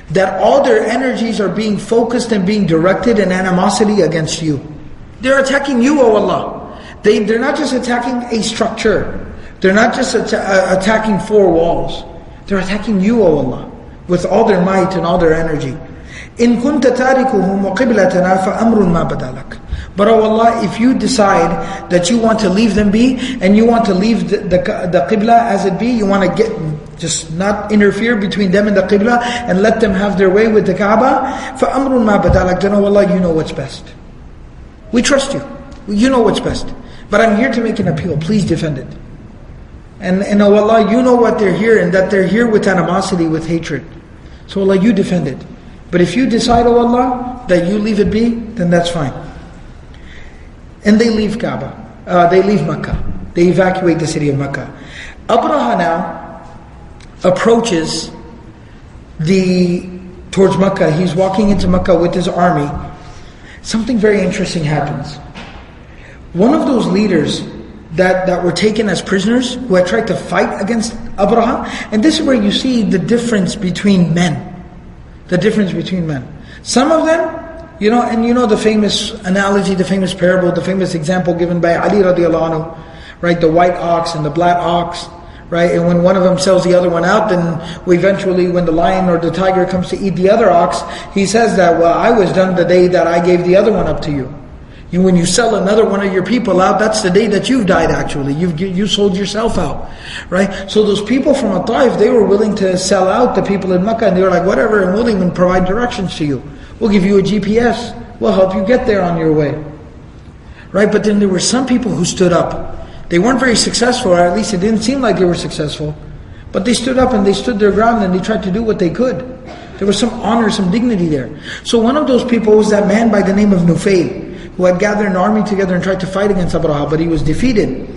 That all their energies are being focused and being directed in animosity against you. They're attacking you, O Allah. They're not just attacking a structure. They're not just attacking four walls. They're attacking you, O Allah, with all their might and all their energy. إِن كُنْتَ تَارِكُهُمْ وَقِبْلَتَنَا فَأَمْرٌ مَا بَدَالَكَ. But O Allah, if you decide that you want to leave them be, and you want to leave the Qibla as it be, you want to just not interfere between them and the Qibla, and let them have their way with the Kaaba, فَأَمْرٌ مَا بَدَالَكَ. Then O Allah, you know what's best. We trust you. You know what's best. But I'm here to make an appeal. Please defend it. And O Allah, you know what they're here, and that they're here with animosity, with hatred. So Allah, you defend it. But if you decide, O Allah, that you leave it be, then that's fine. And they leave they leave Makkah. They evacuate the city of Makkah. Abraha now approaches towards Makkah. He's walking into Makkah with his army. Something very interesting happens. One of those leaders that were taken as prisoners, who had tried to fight against Abraha, and this is where you see the difference between men. The difference between men. Some of them, the famous analogy, the famous parable, the famous example given by Ali radiallahu anhu, right? The white ox and the black ox, right? And when one of them sells the other one out, then eventually when the lion or the tiger comes to eat the other ox, he says that, well, I was done the day that I gave the other one up to you. When you sell another one of your people out, that's the day that you've died actually. You sold yourself out, right? So those people from Taif, they were willing to sell out the people in Mecca, and they were like, whatever, and we'll even provide directions to you. We'll give you a GPS. We'll help you get there on your way. Right? But then there were some people who stood up. They weren't very successful, or at least it didn't seem like they were successful. But they stood up and they stood their ground and they tried to do what they could. There was some honor, some dignity there. So one of those people was that man by the name of Nufayl, who had gathered an army together and tried to fight against Abraha, but he was defeated.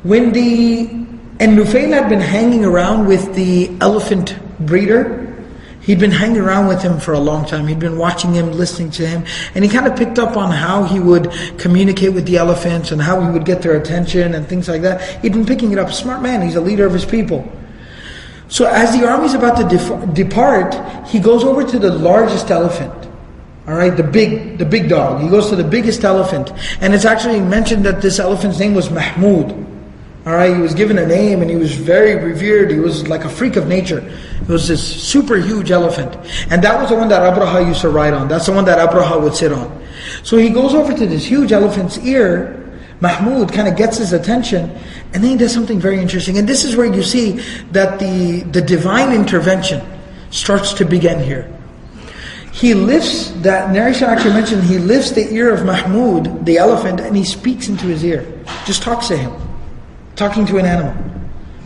And Nufayl had been hanging around with the elephant breeder. He'd been hanging around with him for a long time. He'd been watching him, listening to him, and he kind of picked up on how he would communicate with the elephants and how he would get their attention and things like that. He'd been picking it up. Smart man, he's a leader of his people. So as the army's about to depart, he goes over to the largest elephant. All right, the big dog. He goes to the biggest elephant, and it's actually mentioned that this elephant's name was Mahmud. All right, he was given a name, and he was very revered. He was like a freak of nature. It was this super huge elephant, and that was the one that Abraha used to ride on. That's the one that Abraha would sit on. So he goes over to this huge elephant's ear. Mahmud kind of gets his attention, and then he does something very interesting. And this is where you see that the divine intervention starts to begin here. He lifts, that narration actually mentioned, he lifts the ear of Mahmud, the elephant, and he speaks into his ear. Just talks to him. Talking to an animal.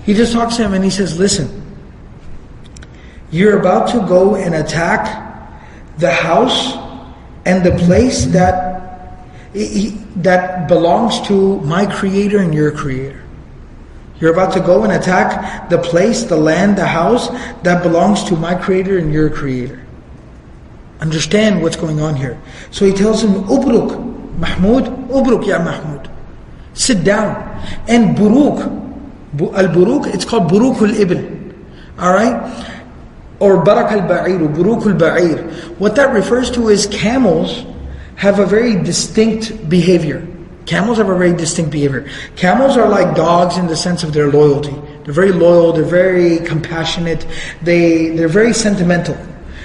He just talks to him and he says, listen, you're about to go and attack the house and the place that belongs to my creator and your creator. You're about to go and attack the place, the land, the house that belongs to my creator and your creator. Understand what's going on here. So he tells him, Ubruk, Mahmud, Ubruk ya Mahmud. Sit down. And buruk, al-buruk, it's called buruk al-ibn. Alright? Or barak al-ba'ir, buruk al-ba'ir. What that refers to is camels have a very distinct behavior. Camels have a very distinct behavior. Camels are like dogs in the sense of their loyalty. They're very loyal, they're very compassionate, they're very sentimental.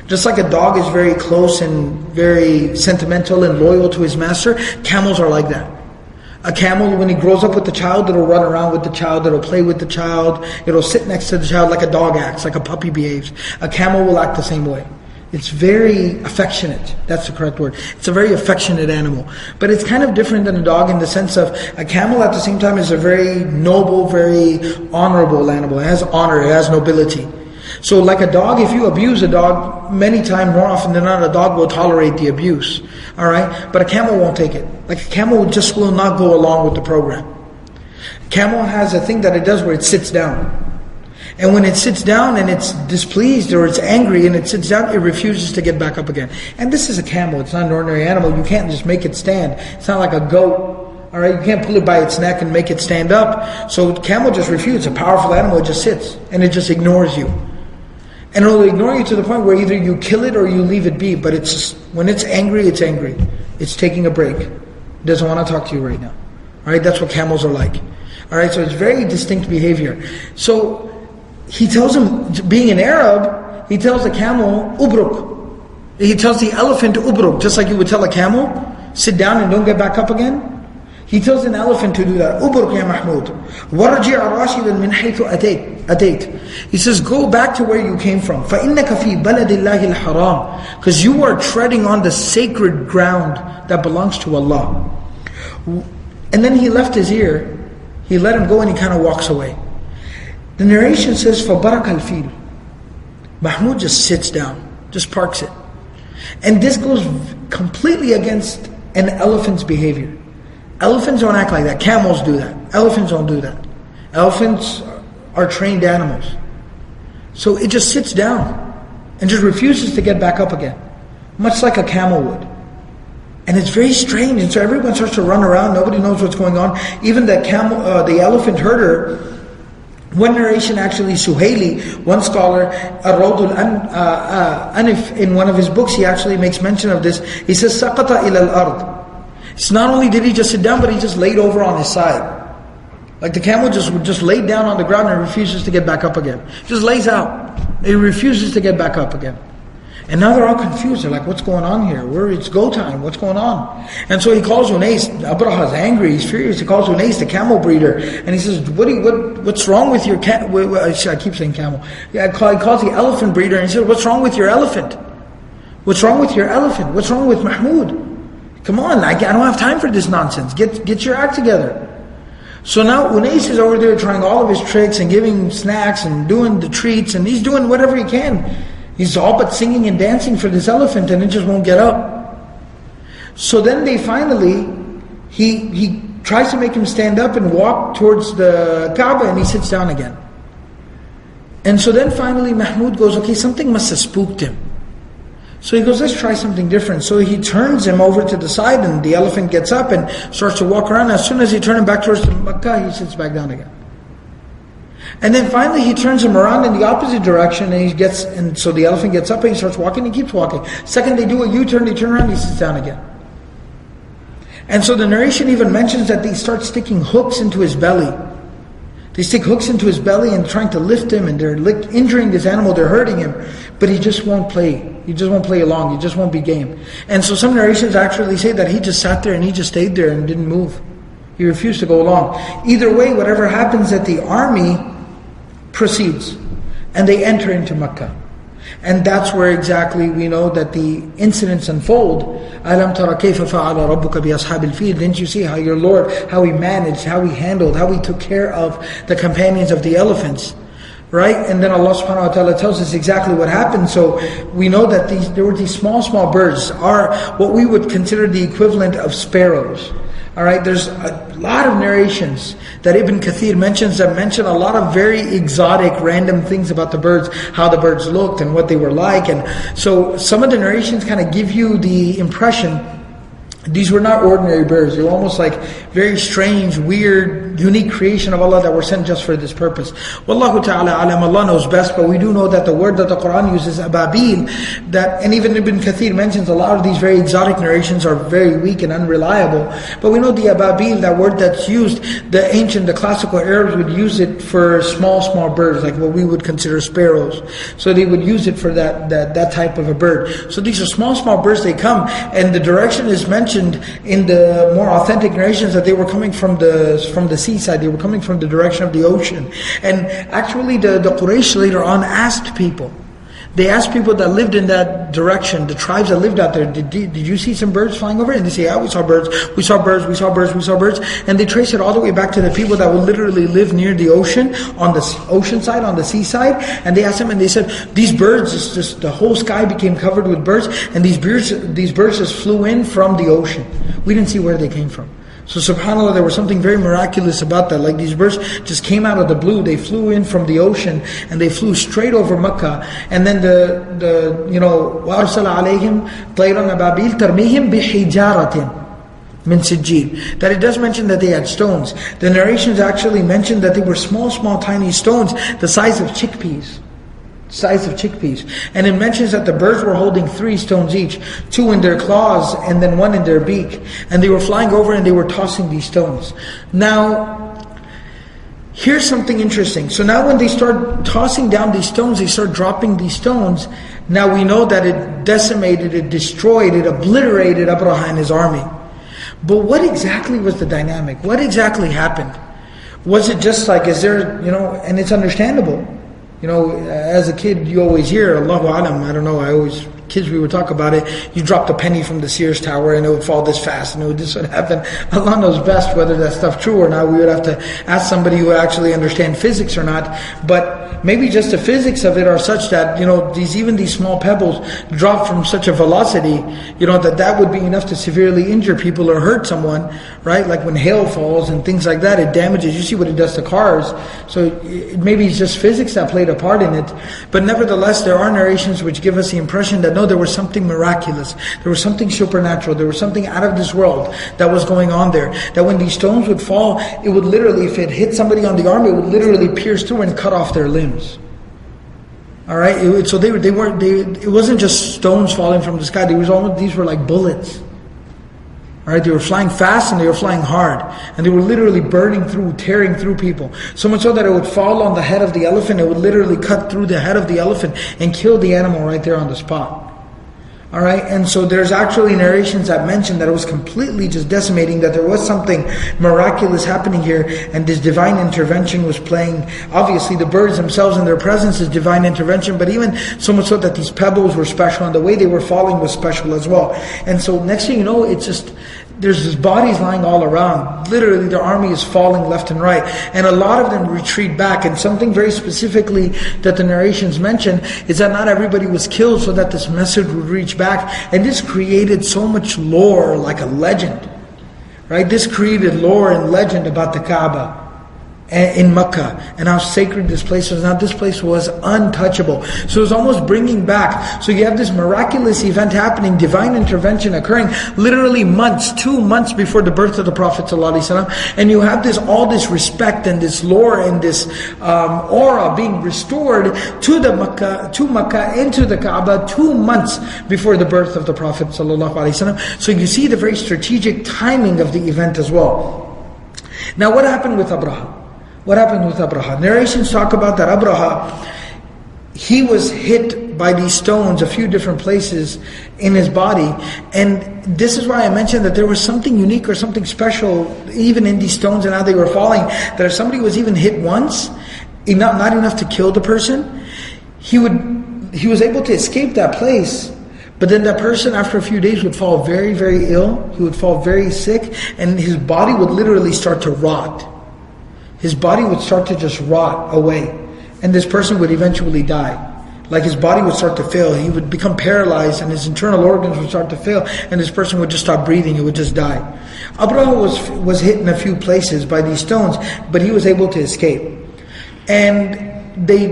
Just like a dog is very close and very sentimental and loyal to his master, camels are like that. A camel, when he grows up with the child, it'll run around with the child, it'll play with the child, it'll sit next to the child like a dog acts, like a puppy behaves. A camel will act the same way. It's very affectionate. That's the correct word. It's a very affectionate animal. But it's kind of different than a dog in the sense of a camel at the same time is a very noble, very honorable animal. It has honor, it has nobility. So like a dog, if you abuse a dog, many times, more often than not, a dog will tolerate the abuse. Alright? But a camel won't take it. Like a camel just will not go along with the program. Camel has a thing that it does where it sits down. And when it sits down and it's displeased or it's angry and it sits down, it refuses to get back up again. And this is a camel, it's not an ordinary animal. You can't just make it stand. It's not like a goat. Alright, you can't pull it by its neck and make it stand up. So camel just refuses. It's a powerful animal, it just sits and it just ignores you. And it'll ignore you to the point where either you kill it or you leave it be. But it's just, when it's angry, it's angry. It's taking a break. It doesn't want to talk to you right now. Alright, that's what camels are like. Alright, so it's very distinct behavior. So he tells him, being an Arab, he tells the camel, Ubruk. He tells the elephant, Ubruk, just like you would tell a camel, sit down and don't get back up again. He tells an elephant to do that. Ubruk ya Mahmud. وَرْجِعَ رَاشِدًا مِنْ حَيْثُ أَتَيْتَ. He says, go back to where you came from. فَإِنَّكَ فِي بَلَدِ اللَّهِ الْحَرَامِ. Because you are treading on the sacred ground that belongs to Allah. And then he left his ear. He let him go and he kind of walks away. The narration says, فَبَرَكَ الْفِيلُ. Mahmud just sits down, just parks it. And this goes completely against an elephant's behavior. Elephants don't act like that. Camels do that. Elephants don't do that. Elephants are trained animals. So it just sits down and just refuses to get back up again. Much like a camel would. And it's very strange. And so everyone starts to run around. Nobody knows what's going on. Even the elephant herder, one narration actually, Suhaili, one scholar, Ar-Rawd al-Anif, in one of his books, he actually makes mention of this. He says, سَقَطَ إِلَى الْأَرْضِ. It's not only did he just sit down, but he just laid over on his side. Like the camel just laid down on the ground and refuses to get back up again. Just lays out. He refuses to get back up again. And now they're all confused. They're like, what's going on here? It's go time. What's going on? And so he calls Unais. Abraha's angry. He's furious. He calls Unais, the camel breeder. And he says, what's wrong with your camel? I keep saying camel. Yeah, he calls the elephant breeder. And he says, what's wrong with your elephant? What's wrong with your elephant? What's wrong with Mahmoud? Come on, I don't have time for this nonsense. Get your act together. So now Unais is over there trying all of his tricks and giving snacks and doing the treats. And he's doing whatever he can. He's all but singing and dancing for this elephant, and it just won't get up. So then they finally, he tries to make him stand up and walk towards the Kaaba, and he sits down again. And so then finally Mahmoud goes, okay, something must have spooked him. So he goes, let's try something different. So he turns him over to the side, and the elephant gets up and starts to walk around. As soon as he turns him back towards Makkah, he sits back down again. And then finally he turns him around in the opposite direction, and so the elephant gets up and he starts walking, and he keeps walking. Second they do a U-turn, they turn around, he sits down again. And so the narration even mentions that they start sticking hooks into his belly. They stick hooks into his belly and trying to lift him, and they're injuring this animal, they're hurting him. But he just won't play. He just won't play along, he just won't be game. And so some narrations actually say that he just sat there and he just stayed there and didn't move. He refused to go along. Either way, whatever happens, that the army proceeds and they enter into Makkah. And that's where exactly we know that the incidents unfold. Alam tara kayfa fa'ala rabbuka bi ashabil fil. Didn't you see how your Lord, how He managed, how He handled, how He took care of the companions of the elephants? Right? And then Allah subhanahu wa ta'ala tells us exactly what happened. So we know that there were these small birds, are what we would consider the equivalent of sparrows. Alright, there's a lot of narrations that Ibn Kathir mentions that mention a lot of very exotic, random things about the birds, how the birds looked and what they were like. And so some of the narrations kind of give you the impression these were not ordinary birds. They were almost like very strange, weird, unique creation of Allah that were sent just for this purpose. Wallahu ta'ala alam, Allah knows best, but we do know that the word that the Quran uses, ababil, and even Ibn Kathir mentions a lot of these very exotic narrations are very weak and unreliable. But we know the ababil, that word that's used, the classical Arabs would use it for small birds, like what we would consider sparrows. So they would use it for that type of a bird. So these are small birds, they come, and the direction is mentioned in the more authentic narrations that they were coming from the seaside, they were coming from the direction of the ocean. And actually the Quraysh later on asked people, they asked people that lived in that direction, the tribes that lived out there, did you see some birds flying over? And they say, yeah, we saw birds. And they trace it all the way back to the people that would literally live near the ocean, on the ocean side, on the seaside. And they asked them, and they said, these birds, it's just the whole sky became covered with birds, and these birds just flew in from the ocean. We didn't see where they came from. So subhanAllah, there was something very miraculous about that. Like these birds just came out of the blue. They flew in from the ocean and they flew straight over Makkah. And then وَأَرْسَلَ عَلَيْهِمْ طَيْرًا أَبَابِيلَ تَرْمِيهِمْ بِحِجَارَةٍ min sijil. That it does mention that they had stones. The narrations actually mention that they were small tiny stones, the size of chickpeas. And it mentions that the birds were holding 3 stones each, 2 in their claws and then 1 in their beak. And they were flying over and they were tossing these stones. Now, here's something interesting. So now when they start tossing down these stones, they start dropping these stones. Now we know that it decimated, it destroyed, it obliterated Abraha and his army. But what exactly was the dynamic? What exactly happened? Was it just like, and it's understandable. As a kid, you always hear, Allahu Alam, I don't know, kids, we would talk about it, you dropped a penny from the Sears tower and it would fall this fast and this would happen. Allah knows best whether that stuff true or not. We would have to ask somebody who actually understands physics or not. But maybe just the physics of it are such that, even these small pebbles drop from such a velocity, that would be enough to severely injure people or hurt someone, right? Like when hail falls and things like that, it damages. You see what it does to cars. So maybe it's just physics that played a part in it. But nevertheless, there are narrations which give us the impression that no, there was something miraculous, there was something supernatural, there was something out of this world that was going on there. That when these stones would fall, it would literally, if it hit somebody on the arm, it would literally pierce through and cut off their limbs. Alright, so it wasn't just stones falling from the sky, these were like bullets. Alright, they were flying fast and they were flying hard. And they were literally burning through, tearing through people. So much so that it would fall on the head of the elephant, it would literally cut through the head of the elephant and kill the animal right there on the spot. Alright, and so there's actually narrations that mention that it was completely just decimating, that there was something miraculous happening here, and this divine intervention was playing. Obviously the birds themselves and their presence is divine intervention, but even so much so that these pebbles were special, and the way they were falling was special as well. And so next thing you know, it's just, there's these bodies lying all around. Literally the army is falling left and right. And a lot of them retreat back. And something very specifically that the narrations mention is that not everybody was killed so that this message would reach back. And this created so much lore, like a legend. Right? This created lore and legend about the Kaaba in Mecca, and how sacred this place was. Now this place was untouchable. So it was almost bringing back. So you have this miraculous event happening, divine intervention occurring literally months, 2 months before the birth of the Prophet ﷺ. And you have this, all this respect and this lore and this aura being restored to Mecca, into the Kaaba 2 months before the birth of the Prophet ﷺ. So you see the very strategic timing of the event as well. Now what happened with Abraha? What happened with Abraha? Narrations talk about that Abraha, he was hit by these stones a few different places in his body. And this is why I mentioned that there was something unique or something special even in these stones and how they were falling. That if somebody was even hit once, not enough to kill the person, he was able to escape that place. But then that person after a few days would fall very, very ill. He would fall very sick, and his body would literally start to rot. His body would start to just rot away. And this person would eventually die. Like his body would start to fail. He would become paralyzed and his internal organs would start to fail. And this person would just stop breathing. He would just die. Abraha was hit in a few places by these stones, but he was able to escape. And they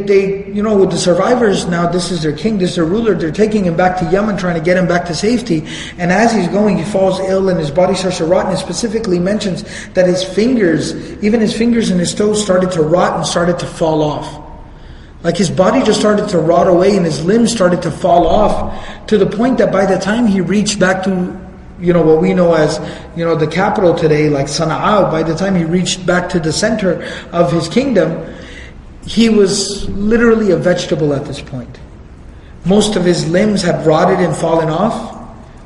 with the survivors now, this is their king, this is their ruler, they're taking him back to Yemen, trying to get him back to safety. And as he's going, he falls ill and his body starts to rot. And it specifically mentions that his fingers, even his fingers and his toes started to rot and started to fall off. Like his body just started to rot away and his limbs started to fall off, to the point that by the time he reached back to what we know as, the capital today, like Sana'a, by the time he reached back to the center of his kingdom, he was literally a vegetable at this point. Most of his limbs had rotted and fallen off.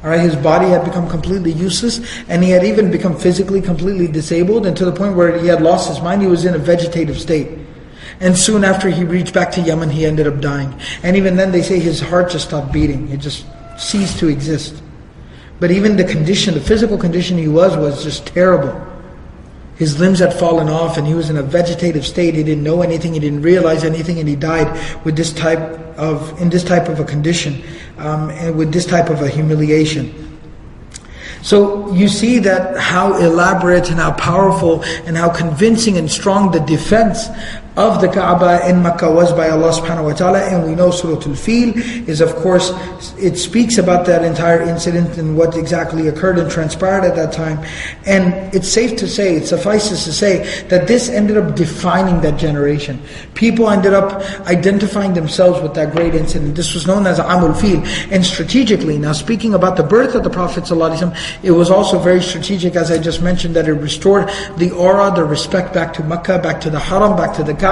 Alright, his body had become completely useless, and he had even become physically completely disabled, and to the point where he had lost his mind. He was in a vegetative state. And soon after he reached back to Yemen, he ended up dying. And even then they say his heart just stopped beating. It just ceased to exist. But even the physical condition he was just terrible. His limbs had fallen off and he was in a vegetative state. He didn't know anything, he didn't realize anything, and he died in this type of a condition, and with this type of a humiliation. So you see that how elaborate and how powerful and how convincing and strong the defense of the Kaaba in Makkah was by Allah subhanahu wa ta'ala. And we know Surah Al-Fil is, of course, it speaks about that entire incident and what exactly occurred and transpired at that time. And it's safe to say, it suffices to say, that this ended up defining that generation. People ended up identifying themselves with that great incident. This was known as Amul Fil. And strategically, now speaking about the birth of the Prophet ﷺ, it was also very strategic, as I just mentioned, that it restored the aura, the respect back to Makkah, back to the Haram, back to the Kaaba.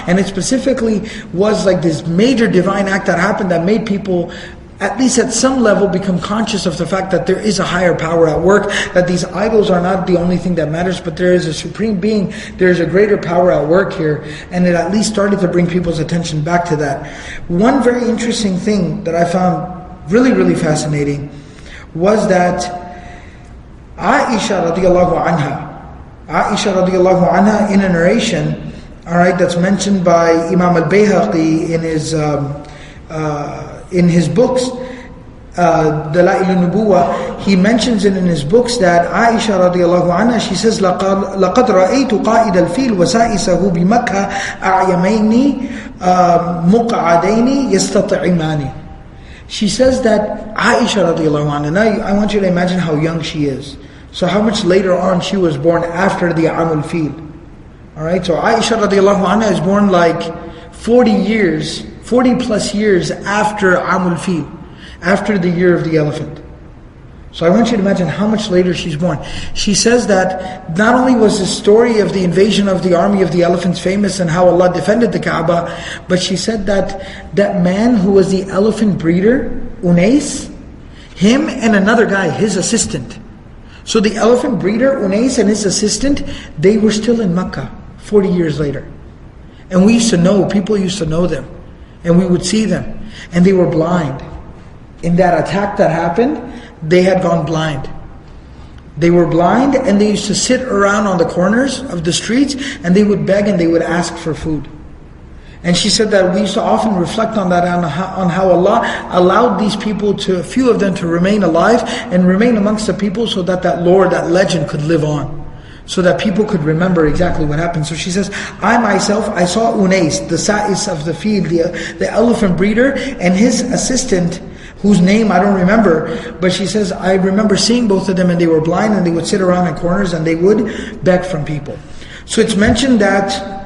And it specifically was like this major divine act that happened that made people, at least at some level, become conscious of the fact that there is a higher power at work, that these idols are not the only thing that matters, but there is a supreme being, there is a greater power at work here. And it at least started to bring people's attention back to that. One very interesting thing that I found really, really fascinating was that Aisha radiallahu anha, in a narration, alright, that's mentioned by Imam al-Bayhaqi in his books, Dalail al-Nubuwah. He mentions it in his books that Aisha radiallahu anha, she says, لَقَدْ رَأَيْتُ قَائِدَ الْفِيلِ وَسَائِسَهُ بِمَكَّةَ أَعْيَمَيْنِ مُقْعَدَيْنِ يَسْتَطْعِمَانِ. She says that Aisha radiallahu anha, now I want you to imagine how young she is. So how much later on she was born after the Amul Fil. Alright, so Aisha radiallahu anha is born like 40 plus years after Amul Fil, after the year of the elephant. So I want you to imagine how much later she's born. She says that not only was the story of the invasion of the army of the elephants famous and how Allah defended the Kaaba, but she said that that man who was the elephant breeder, Unais, Him and another guy, his assistant. So the elephant breeder, Unais, and his assistant, they were still in Mecca 40 years later. And we used to know, people used to know them. And we would see them. And they were blind. In that attack that happened, they had gone blind. They were blind, and they used to sit around on the corners of the streets, and they would beg and they would ask for food. And she said that we used to often reflect on that, on how Allah allowed these people to, a few of them, to remain alive and remain amongst the people, so that that lore, that legend could live on, so that people could remember exactly what happened. So she says, I myself, I saw Unais, the Sa'is of the field, the elephant breeder, and his assistant, whose name I don't remember, but she says, I remember seeing both of them, and they were blind, and they would sit around in corners and they would beg from people. So it's mentioned that.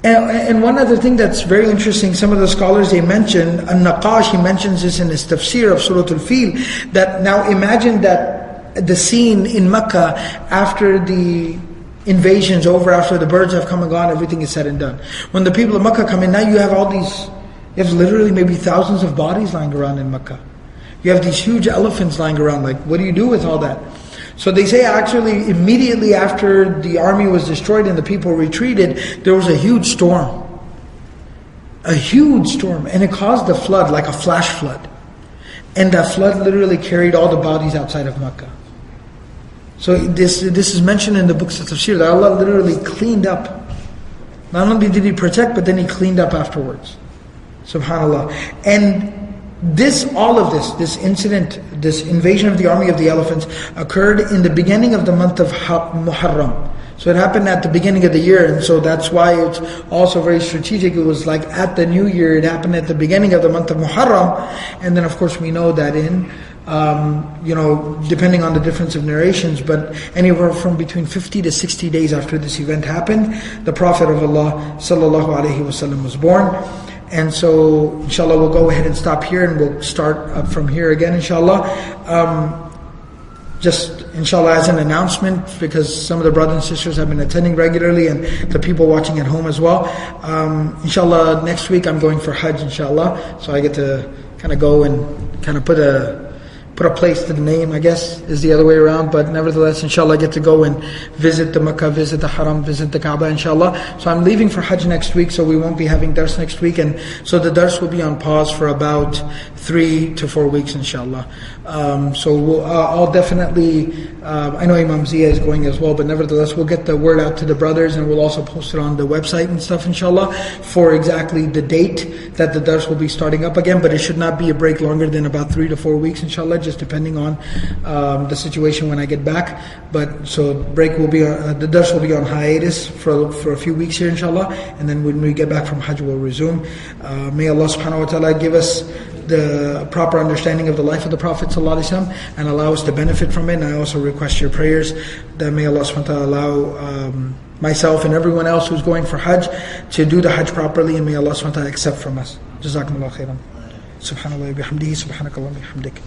And one other thing that's very interesting, some of the scholars, they mention, An-Naqash, he mentions this in his tafsir of Surah Al-Fil, that now imagine that the scene in Mecca after the invasion's over, after the birds have come and gone, everything is said and done. When the people of Mecca come in, now you have all these, you have literally maybe thousands of bodies lying around in Mecca. You have these huge elephants lying around, like what do you do with all that? So they say actually immediately after the army was destroyed and the people retreated, there was a huge storm. A huge storm. And it caused a flood, like a flash flood. And that flood literally carried all the bodies outside of Mecca. So this is mentioned in the books of Tafsir, that Allah literally cleaned up. Not only did He protect, but then He cleaned up afterwards. SubhanAllah. And all of this incident, this invasion of the army of the elephants occurred in the beginning of the month of Muharram. So it happened at the beginning of the year, and so that's why it's also very strategic. It was like at the new year, it happened at the beginning of the month of Muharram. And then of course we know that in, depending on the difference of narrations, but anywhere from between 50 to 60 days after this event happened, the Prophet of Allah sallallahu alaihi wasallam was born. And so, inshallah, we'll go ahead and stop here, and we'll start up from here again, inshallah. Just, inshallah, as an announcement, because some of the brothers and sisters have been attending regularly, and the people watching at home as well. Inshallah, next week I'm going for Hajj, inshallah. So I get to kind of go and kind of put a place to the name, I guess, is the other way around. But nevertheless, inshallah, I get to go and visit the Makkah, visit the Haram, visit the Kaaba, inshallah. So I'm leaving for Hajj next week, so we won't be having dars next week. And so the dars will be on pause for about 3 to 4 weeks, inshallah. So I'll definitely, I know Imam Zia is going as well, but nevertheless, we'll get the word out to the brothers, and we'll also post it on the website and stuff, inshallah, for exactly the date that the dars will be starting up again. But it should not be a break longer than about 3 to 4 weeks, inshallah, just depending on the situation when I get back. But so break will be the dars will be on hiatus for a few weeks here, inshallah, and then when we get back from Hajj, we'll resume. May Allah subhanahu wa ta'ala give us the proper understanding of the life of the Prophet ﷺ and allow us to benefit from it. And I also request your prayers that may Allah subhanahu wa ta'ala allow myself and everyone else who's going for Hajj to do the Hajj properly, and may Allah subhanahu wa ta'ala accept from us. Jazakumullah khairan. Subhanallah bihamdihi, subhanakallah bihamdik.